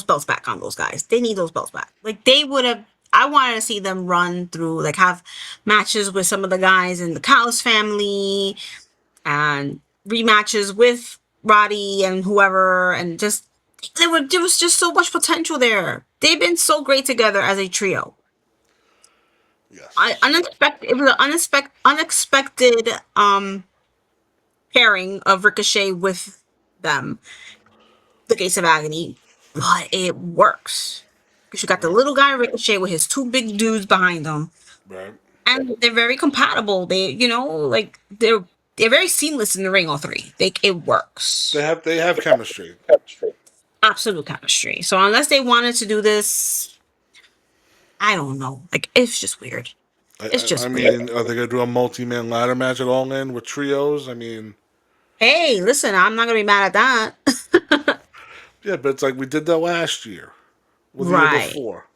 belts back on those guys. They need those belts back. Like they would have. I wanted to see them run through, like have matches with some of the guys in the Callis family, and rematches with Roddy and whoever, and just there was just so much potential there. They've been so great together as a trio. Yes. Unexpected. It was an unexpected pairing of Ricochet with them, the Gates of Agony, but it works because you got the Right. little guy Ricochet with his two big dudes behind him, Right. and they're very compatible. They, like they're very seamless in the ring. All three, it works. They have chemistry. Absolute chemistry. So unless they wanted to do this, I don't know. Like it's just weird. I, It's I, I just weird. mean, are they gonna do a multi-man ladder match at All In with trios? I mean, Hey, listen, I'm not gonna be mad at that. yeah, but it's like we did that last year, or the year Right. before,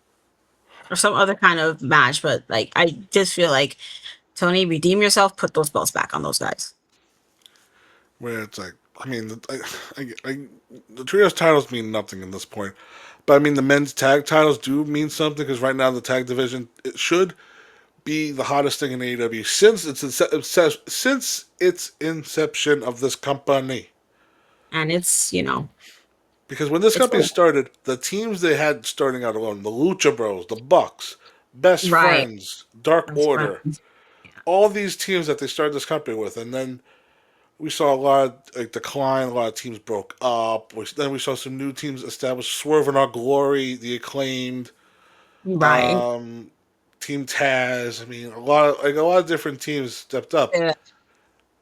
Or some other kind of match, but like I just feel like Tony, redeem yourself, put those belts back on those guys. where it's like, I mean, the trios titles mean nothing at this point. But I mean, the men's tag titles do mean something because right now the tag division it should be the hottest thing in AEW since its inception of this company. And Because when this it's company started, the teams they had starting out alone, the Lucha Bros, the Bucks, Best right. Friends, Dark That's Order, friends. all these teams that they started this company with, and then we saw a lot of like decline. A lot of teams broke up. Then we saw some new teams established. Swerve in Our Glory, the Acclaimed, Right. um, Team Taz. I mean, a lot of different teams stepped up, Yeah.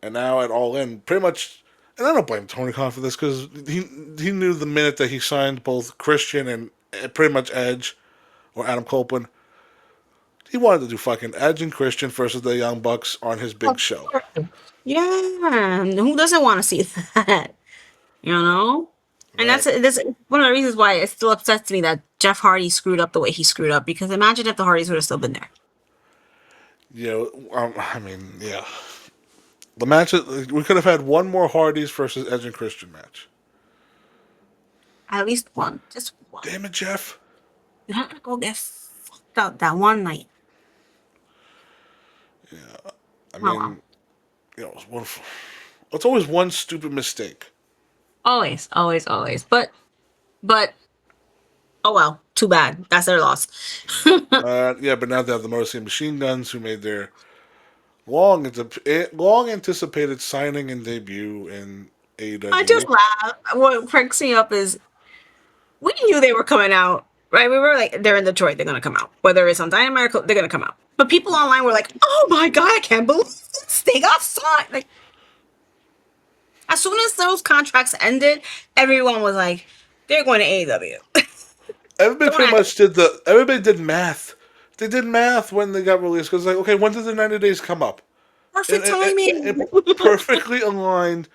and now at All In, pretty much. And I don't blame Tony Khan for this because he knew the minute that he signed both Christian and pretty much Edge or Adam Copeland, he wanted to do fucking Edge and Christian versus the Young Bucks on his big Of show. course. Yeah. Who doesn't want to see that? You know? And Right. that's one of the reasons why it still upsets me that Jeff Hardy screwed up the way he screwed up. Because imagine if the Hardys would have still been there. I mean, yeah. The match we could have had one more Hardys versus Edge and Christian match. At least one. Just one. Damn it, Jeff. You have to go get fucked up that one night. I Oh well. mean, it's always one stupid mistake. Always, always, always. But oh well. Too bad. That's their loss. Yeah, but now they have the Motor City Machine Guns who made their long anticipated signing and debut in I just AEW. laugh. What cracks me up is we knew they were coming out, right? We were like, they're in Detroit, they're gonna come out. Whether it's on Dynamite, they're gonna come out. But people online were like, "Oh my god, I can't believe this. They got signed!" Like as soon as those contracts ended, everyone was like, "They're going to AEW." Everybody Don't pretty act much did the. Everybody did math. They did math when they got released because like, okay, when did the 90 days come up? perfect It timing. perfectly aligned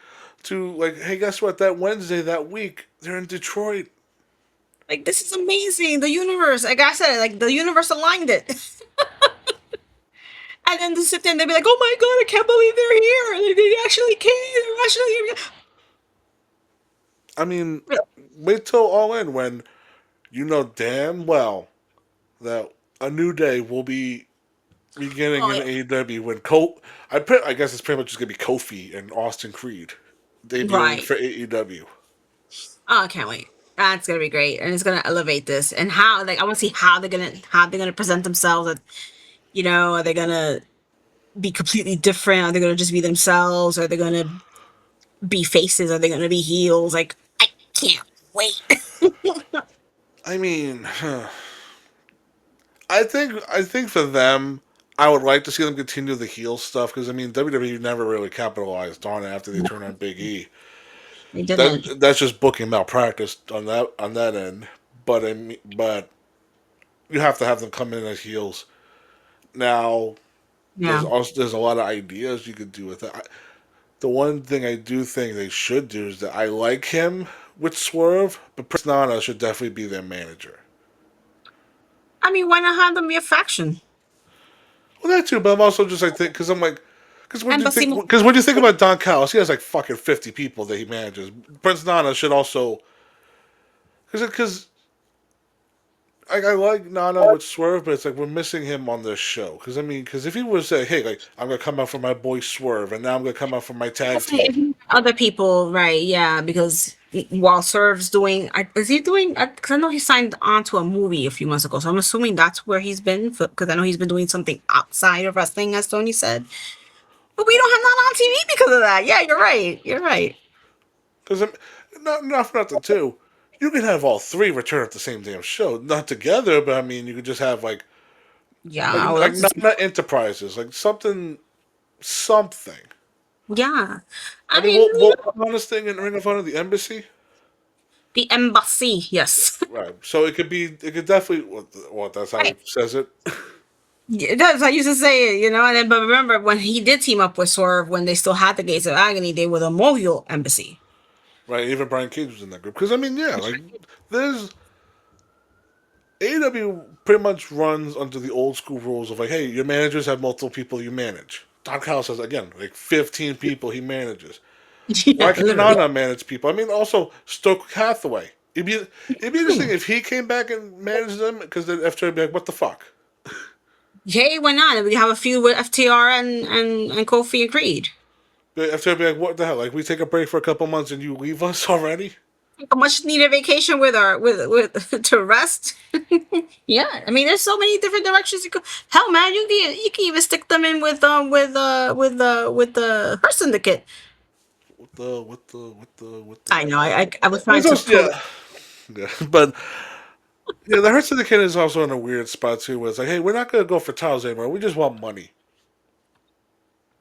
to like, hey, guess what? That Wednesday, that week, they're in Detroit. Like this is amazing. The universe, like I said, like the universe aligned it. And then to sit there and they'd be like, "Oh my god, I can't believe they're here. They actually came. They're actually I mean, here." wait till All In when you know damn well that a new day will be beginning Oh in yeah. AEW when I guess it's pretty much just gonna be Kofi and Austin Creed debuting Right. for AEW. Oh, I can't wait. That's gonna be great, and it's gonna elevate this. And how, like, I want to see how they're gonna present themselves. Are they gonna be completely different? Are they gonna just be themselves? Are they gonna be faces? Are they gonna be heels? Like, I can't wait. I mean, I think for them, I would like to see them continue the heel stuff because I mean WWE never really capitalized on it after they turned on Big E. They didn't. That's just booking malpractice on that end. But you have to have them come in as heels. Now Yeah. there's a lot of ideas you could do with it. The one thing I do think they should do is that I like him with Swerve, but Prince Nana should definitely be their manager. I mean, why not have them be a faction? Well, that too, but I'm also just like think because I'm like because when And you but think see, because when you think about Don Callis, he has like fucking 50 people that he manages. Prince Nana should also because I like Nana with Swerve, but it's like we're missing him on this show. Because I mean, because if he was say, hey, like I'm gonna come out for my boy Swerve, and now I'm gonna come out for my tag if he team. Other people, right? Yeah, because while Serve's doing, is he doing? Because I know he signed on to a movie a few months ago, so I'm assuming that's where he's been. Because I know he's been doing something outside of wrestling, as Tony said. But we don't have that on TV because of that. Yeah, you're right. You're right. Because not for nothing too. You can have all three return at the same damn show, not together, but I mean, you could just have Yeah, I would love to see. not enterprises, like something. Yeah, I I mean, mean, what was the honest thing in Ring of Honor? The embassy, the embassy. Yes, right? So it could definitely. What that's how he right. says it, Yeah, that's I used to say it, And then, but remember when he did team up with Swerve when they still had the Gates of Agony, they were the Mobile Embassy. right? Even Brian Cage was in that group. Because I mean, yeah, there's AEW pretty much runs under the old school rules of like, hey, your managers have multiple people you manage. Don Callis has again 15 people he manages. Why Yeah, can literally. Nana manage people? I mean, also Stoke Hathaway. It'd be interesting if he came back and managed them because then after it'd be like, what the fuck? Hey, why not? We have a feud with FTR and Kofi and Creed. After it'd be like, what the hell? Like we take a break for a couple months and you leave us already? A much needed vacation with our with to rest. Yeah, I mean, there's so many different directions you could. Hell, man, you can even stick them in with the Her Syndicate. With the. I know. I was trying There's to also pull. yeah, but yeah, the Hurts of the Kid is also in a weird spot too. Where it's like, hey, we're not gonna go for titles anymore. We just want money.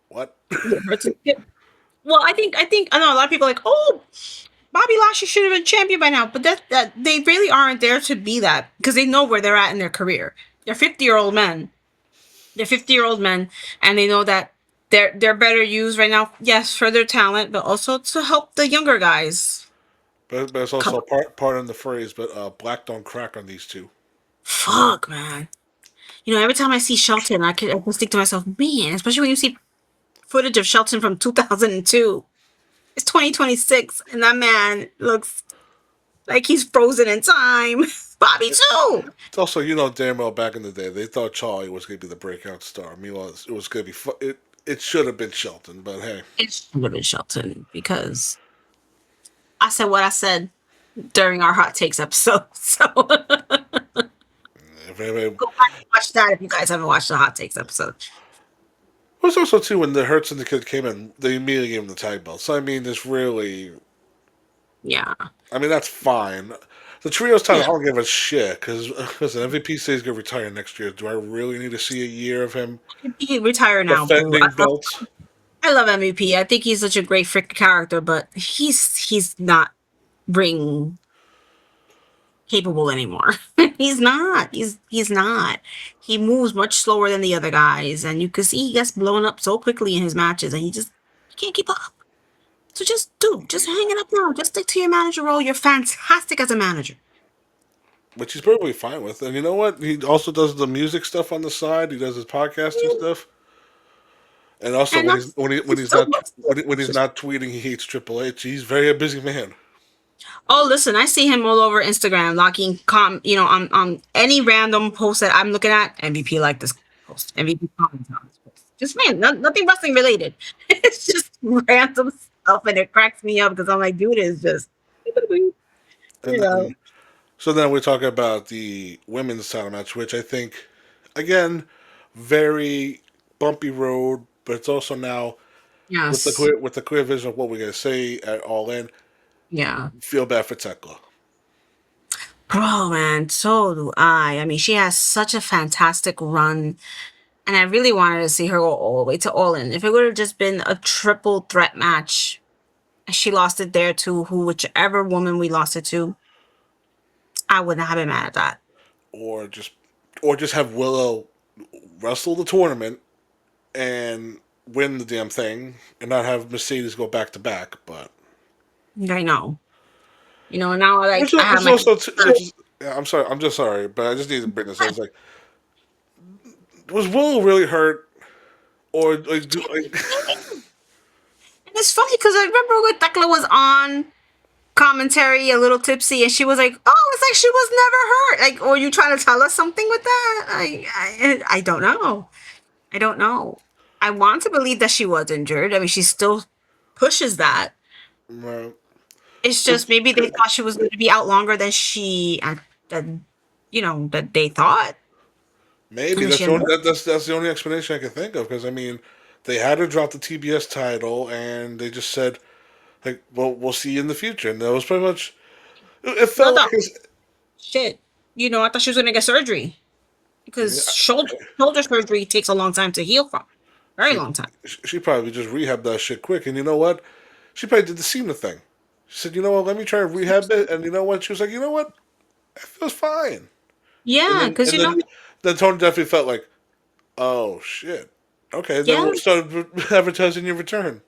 What? The Her Syndicate. Well, I think I know a lot of people are like, oh, Bobby Lashley should have been champion by now, but that they really aren't there to be that because they know where they're at in their career. They're 50-year-old men. They're 50-year-old men, and they know that they're better used right now. Yes, for their talent, but also to help the younger guys. But it's Come also on. part in the phrase. But black don't crack on these two. Fuck, man. Every time I see Shelton, I can think to myself, man, especially when you see footage of Shelton from 2002. It's 2026, and that man looks like he's frozen in time. Bobby too. It's also damn well back in the day they thought Charlie was gonna be the breakout star. Meanwhile, it was gonna be it should have been Shelton, but hey, It should have been Shelton because I said what I said during our hot takes episode. So go if anybody, back and watch that if you guys haven't watched the hot takes episode. it was also too when the Hurts and the Kid came in, they immediately gave him the tag belt. So I mean, it's really, Yeah. I mean that's fine. The trios title, I Yeah. don't give a shit because listen, MVP says he's gonna retire next year. Do I really need to see a year of him He retired now, Brew. defending belts? I love MVP. I think he's such a great freaking character, but he's not ring capable anymore. He's not. He's not. He moves much slower than the other guys, and you can see he gets blown up so quickly in his matches, and he can't keep up. So just hang it up now. Just stick to your manager role. You're fantastic as a manager. Which he's perfectly fine with. And you know what? He also does the music stuff on the side. He does his podcasting stuff. And also And that's when he he's still not works. when he's not tweeting, he hates Triple H. He's very a busy man. Oh, listen, I see him all over Instagram, locking on any random post that I'm looking at. MVP like this post. MVP comments on this post. Just man, nothing wrestling related. It's just random stuff, and it cracks me up because I'm like, dude, is just you And know. then so then we talk about the women's title match, which I think again very bumpy road, but it's also now Yes. with the clear vision of what we're gonna say at All In. Yeah. Feel bad for Tekla. Bro, man, so do I. I mean, she has such a fantastic run, and I really wanted to see her go all the way to All In. If it would have just been a triple threat match, and she lost it there to whichever woman we lost it to, I wouldn't have been mad at that. Or just have Willow wrestle the tournament and win the damn thing and not have Mercedes go back to back. But I know. Now I have which my also which is, yeah, I'm sorry, I'm just sorry, but I just need to bring this up. It's like, was Willow really hurt, or and it's funny because I remember when Tekla was on commentary a little tipsy and she was like, oh, it's like she was never hurt. Like, or you trying to tell us something with that? I don't know. I don't know. I want to believe that she was injured. I mean, she still pushes that. Right. It's But just maybe they thought she was going to be out longer than than that they thought, and maybe then that's she the ended only up. that's the only explanation I can think of. Because I mean, they had to drop the TBS title, and they just said like, "Well, we'll see you in the future," and that was pretty much. It No, I felt like thought his. shit. I thought she was going to get surgery because shoulder surgery takes a long time to heal from, very She long time. she probably just rehabbed that shit quick, and you know what? She probably did the Cena thing. She said, "You know what? Let me try to rehab it," and you know what? She was like, "You know what? It feels fine." And Yeah, then because and then Tony definitely felt like, "Oh shit, okay." Then yeah, we'll start advertising your return.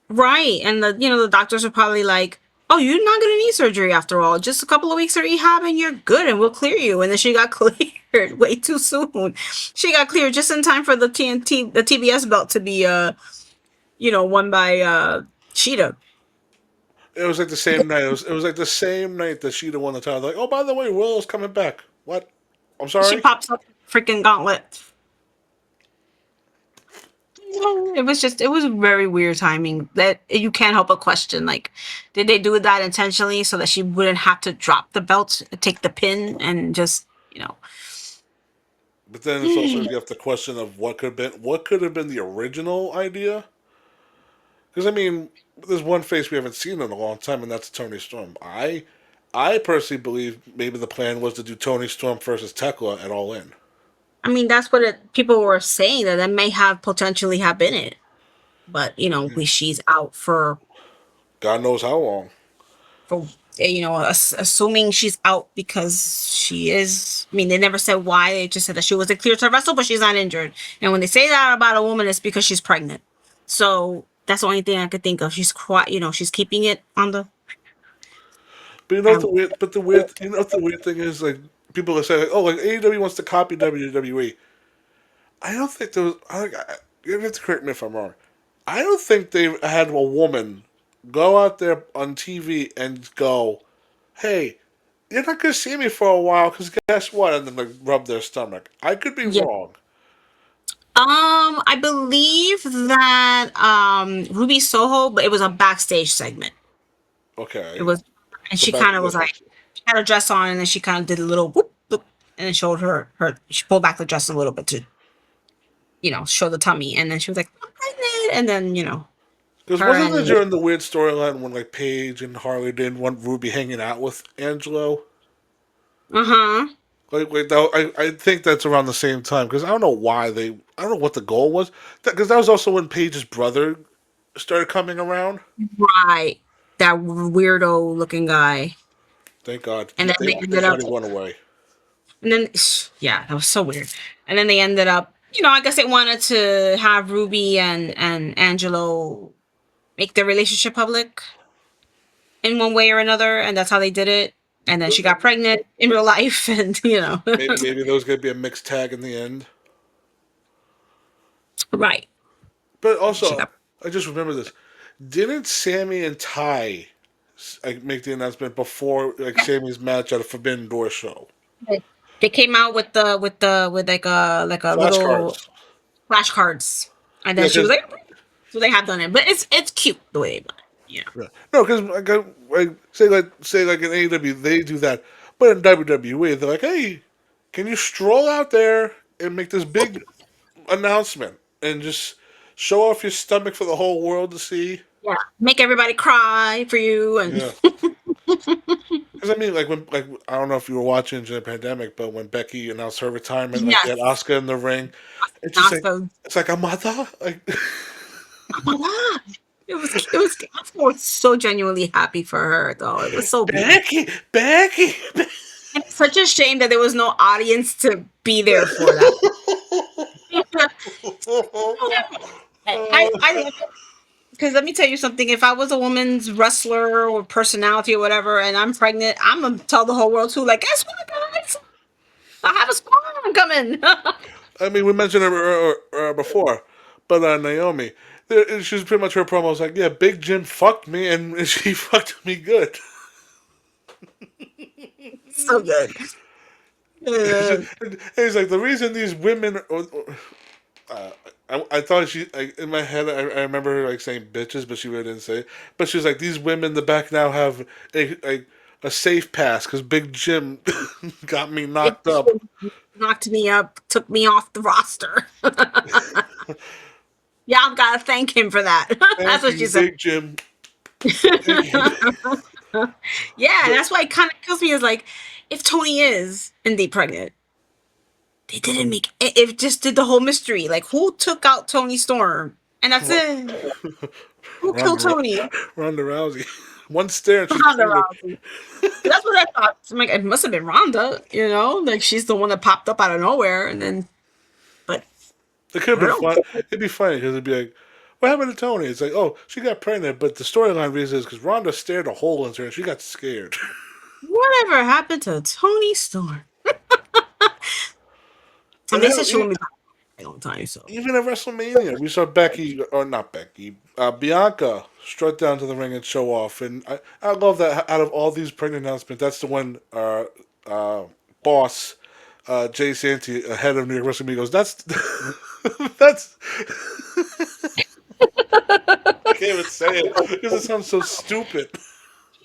right. And the doctors are probably like, "Oh, you're not gonna need surgery after all. Just a couple of weeks of rehab and you're good, and we'll clear you." And then she got cleared way too soon. She got cleared just in time for the TBS belt to be won by Sheeta. It was like the same night. It was like the same night that Sheeta won the title. Like, oh, by the way, Willow's coming back. What? I'm She sorry. pops up freaking gauntlet. It was very weird timing that you can't help but question, like, did they do that intentionally so that she wouldn't have to drop the belt, take the pin, and just But then it's also you have the question of what could have been the original idea. Because I mean, there's one face we haven't seen in a long time, and that's Tony Storm. I personally believe maybe the plan was to do Tony Storm versus Tekla at All In. I mean, that's what people were saying, that may have potentially have been it, but she's out God knows how long. for assuming she's out because she is. I mean, they never said why. They just said that she wasn't cleared to wrestle, but she's not injured. And when they say that about a woman, it's because she's pregnant. So that's the only thing I could think of. She's quite, she's keeping it on the. But you know what Um, the weird, but the weird, you know what the weird thing is, like people are saying, like, oh, like AEW wants to copy WWE. I don't think there was. You have to correct me if I'm wrong. I don't think they had a woman go out there on TV and go, "Hey, you're not gonna see me for a while because guess what?" And then like rub their stomach. I could be yeah. wrong. I believe that Ruby Soho, but it was a backstage segment. It Okay, was, and so she back kind of to was like, the she had her dress on, and then she kind of did a little whoop, whoop, and then showed her. She pulled back the dress a little bit to, show the tummy, and then she was like, "I'm pregnant," and then because her wasn't there and during the weird storyline when like Paige and Harley didn't want Ruby hanging out with Angelo? uh-huh. Like that, I think that's around the same time because I don't know why I don't know what the goal was because that was also when Paige's brother started coming around. Right, that weirdo looking guy, Thank God, and then they ended thank up, God he went away. and then yeah, that was so weird. And then they ended up, I guess they wanted to have Ruby and Angelo make their relationship public in one way or another, and that's how they did it. And then she got pregnant in real life, and Maybe there was gonna be a mixed tag in the end. right. But She also, got. I just remember this. Didn't Sammy and Ty like make the announcement before like Sammy's match at a Forbidden Door show? They came out with like a little Flashcards. flashcards, and Yeah, then she was because like, so they have done it, but it's cute the way they done it. Yeah. no, because say like in AEW they do that, but in WWE they're like, hey, can you stroll out there and make this big announcement and just show off your stomach for the whole world to see? Yeah. Make everybody cry for you, and Yeah. Because I mean, like when, like I don't know if you were watching during the pandemic, but when Becky announced her retirement, like they had yes, Oscar in the ring, it's just like Oscar. it's like a mother, like Oh my god. I was so genuinely happy for her, though. It was so beautiful. Becky, Becky. And it's such a shame that there was no audience to be there for that. I love it. Because let me tell you something. If I was a woman's wrestler or personality or whatever, and I'm pregnant, I'm gonna tell the whole world too. Like, guess what, guys? I have a spawn coming. I mean, we mentioned her before, but Naomi, she was pretty much her promo was like, yeah, Big Jim fucked me, and she fucked me good. So good. And he's like, the reason these women, uh, I thought she like in my head. I remember her like saying bitches, but she really didn't say it. But she was like, these women in the back now have a safe pass because Big Jim got me It knocked up. knocked me up, took me off the roster. Y'all gotta thank him for that. That's Thank what she you, said. Big Jim. Thank you. Yeah, But that's why it kind of kills me. Is like, if Tony is indeed pregnant, they didn't make it. It just did the whole mystery. Like, who took out Tony Storm? And that's it. Who killed Ronda, Tony? Ronda Rousey. One stare and she's Ronda pregnant. Rousey. That's what I thought. So I'm like, it must have been Ronda, like she's the one that popped up out of nowhere, and then, but It could I have been don't fun. know. It'd be funny because it'd be like, what happened to Tony? It's like, oh, she got pregnant, but the storyline reason is because Ronda stared a hole into her and she got scared. Whatever happened to Tony Storm? And And they hell, said she won't be back for a long time, so. even at WrestleMania, we saw Becky, or not Becky, Bianca strut down to the ring and show off. And I love that out of all these pregnant announcements, that's the one uh, boss, Jay Santee, head of New York WrestleMania, goes, that's, I can't even say it because it sounds so stupid.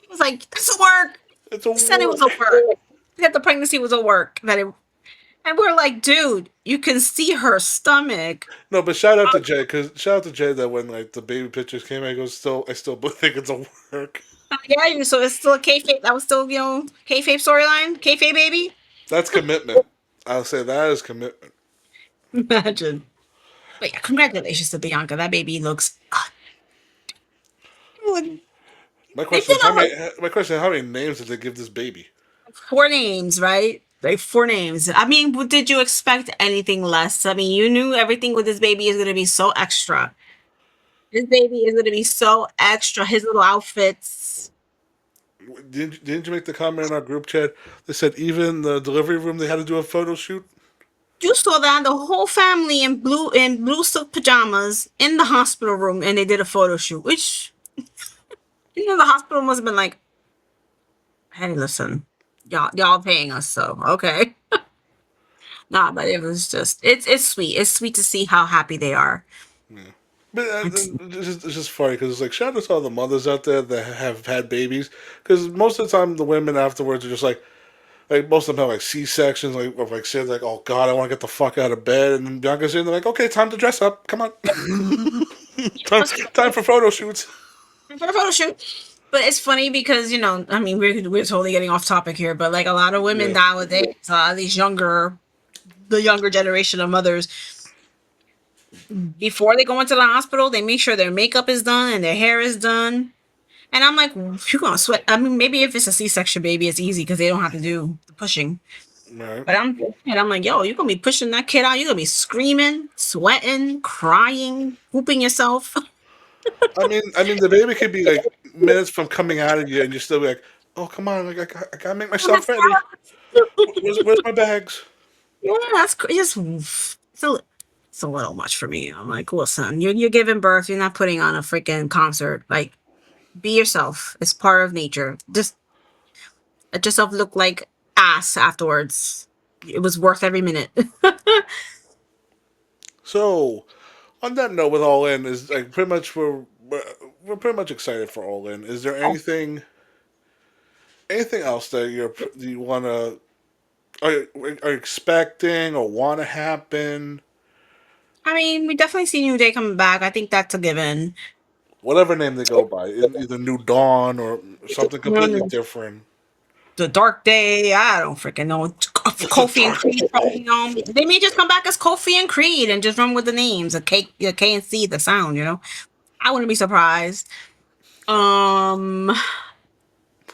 He was like, "This will work." It's a He said it was work. a work. He said the pregnancy was a work. And we're like, dude, you can see her stomach. No, but shout out to Jay because shout out to Jay that when like the baby pictures came, I still think it's a work. Yeah, so it's still a kayfabe. That was still, kayfabe storyline, kayfabe baby. That's commitment. I'll say that is commitment. Imagine. But yeah, congratulations to Bianca. That baby looks. They did all like My question is how many names did they give this baby? 4 names, right? Like 4 names. I mean, did you expect anything less? I mean, you knew everything with this baby is going to be so extra. This baby is going to be so extra. His little outfits. Didn't you make the comment in our group chat? They said even the delivery room they had to do a photo shoot. You saw that the whole family in blue silk pajamas in the hospital room, and they did a photo shoot. Which the hospital must have been like, "Hey, listen, y'all paying us, so okay." Nah, but it was just it's sweet. It's sweet to see how happy they are. But It's it's just funny because it's like shout out to all the mothers out there that have had babies because most of the time the women afterwards are just like most of them have like C sections like or like saying like oh god I want to get the fuck out of bed and then Bianca's in they're like okay time to dress up come on time for photo shoots. for a photo shoot. But it's funny because I mean, we're totally getting off topic here, but like a lot of women Yeah. nowadays, the younger generation of mothers, before they go into the hospital, they make sure their makeup is done and their hair is done. And I'm like, you're gonna sweat. I mean, maybe if it's a C-section baby, it's easy because they don't have to do the pushing. Right. But I'm like, yo, you're gonna be pushing that kid out. You're gonna be screaming, sweating, crying, whooping yourself. I mean, the baby could be like minutes from coming out of you, and you're still like, "Oh, come on! Like, I gotta make myself ready. Where's my bags?" Yeah, just it's a little much for me. I'm like, listen, you're giving birth. You're not putting on a freaking concert. Like, be yourself. It's part of nature. Just let yourself look like ass afterwards. It was worth every minute. So, on that note, with All In is like pretty much we're pretty much excited for All In. Is there anything else that you wanna are expecting or want to happen? I mean, we definitely see New Day coming back. I think that's a given. Whatever name they go by, either New Dawn or something completely different. The Dark Day. I don't freaking know. Kofi and Creed. They may just come back as Kofi and Creed and just run with the names. A K and C, the sound. I wouldn't be surprised. Um,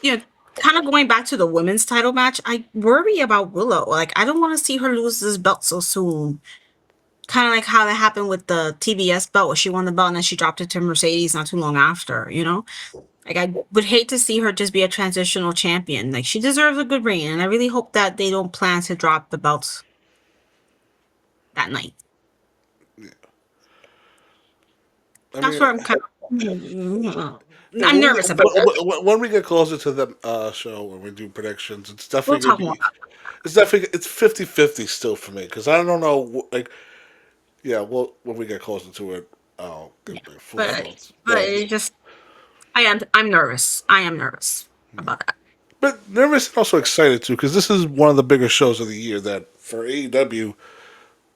you know, Kind of going back to the women's title match. I worry about Willow. Like, I don't want to see her lose this belt so soon. Kind of like how that happened with the TBS belt, where she won the belt and then she dropped it to Mercedes not too long after. Like, I would hate to see her just be a transitional champion. Like, she deserves a good reign, and I really hope that they don't plan to drop the belts that night. I That's mean, where I'm when nervous about that. when we get closer to the show when we do predictions, it's We'll definitely gonna talk more be about it's 50-50 still for me because I don't know like Yeah, well, when we get closer to it, I'll Yeah, give my full but thoughts. but it just I'm nervous. I am nervous about that. But nervous and also excited too, because this is one of the bigger shows of the year. That for AEW,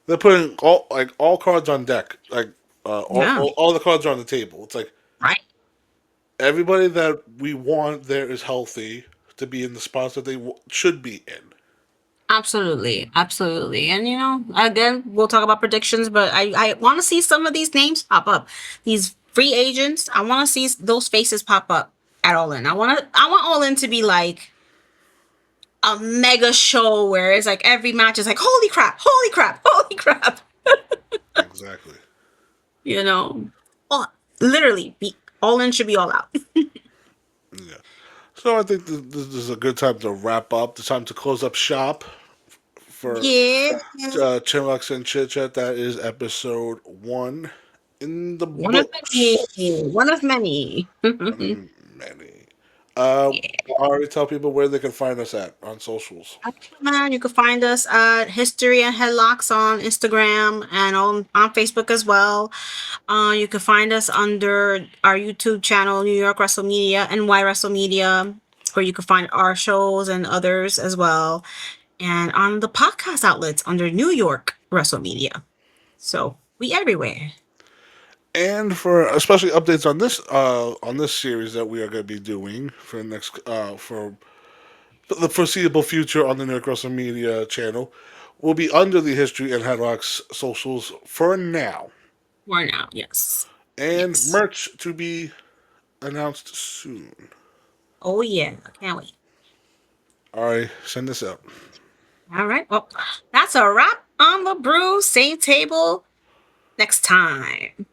they're putting all cards on deck. Like Yeah, all the cards are on the table. It's like right. everybody that we want there is healthy to be in the spots that they should be in. Absolutely, absolutely. And again, we'll talk about predictions, but I want to see some of these names pop up. These free agents, I want to see those faces pop up at All In. I want All In to be like a mega show where it's like every match is like holy crap, holy crap, holy crap. Exactly. You know, oh, literally, be All In should be all out. Yeah. So I think this is a good time to wrap up. The time to close up shop for Yeah, Chinlocks and Chitchat. That is episode 1 in the one of many, books. one of many. Many. Uh, Yeah. Ari, tell people where they can find us at on socials. Man, you can find us at History and Headlocks on Instagram and on Facebook as well. You can find us under our YouTube channel, New York Wrestle Media, NY Wrestle Media, where you can find our shows and others as well. And on the podcast outlets under New York Wrestle Media. So we everywhere. And for especially updates on this series that we are going to be doing for the next for the foreseeable future on the Nerd Wrestling Media channel, will be under the History and Headlocks socials for now, For now, yes. and Yes. merch to be announced soon. Oh yeah. I can't wait. All right, send this out. All right. Well, that's a wrap on the brew. Same table next time.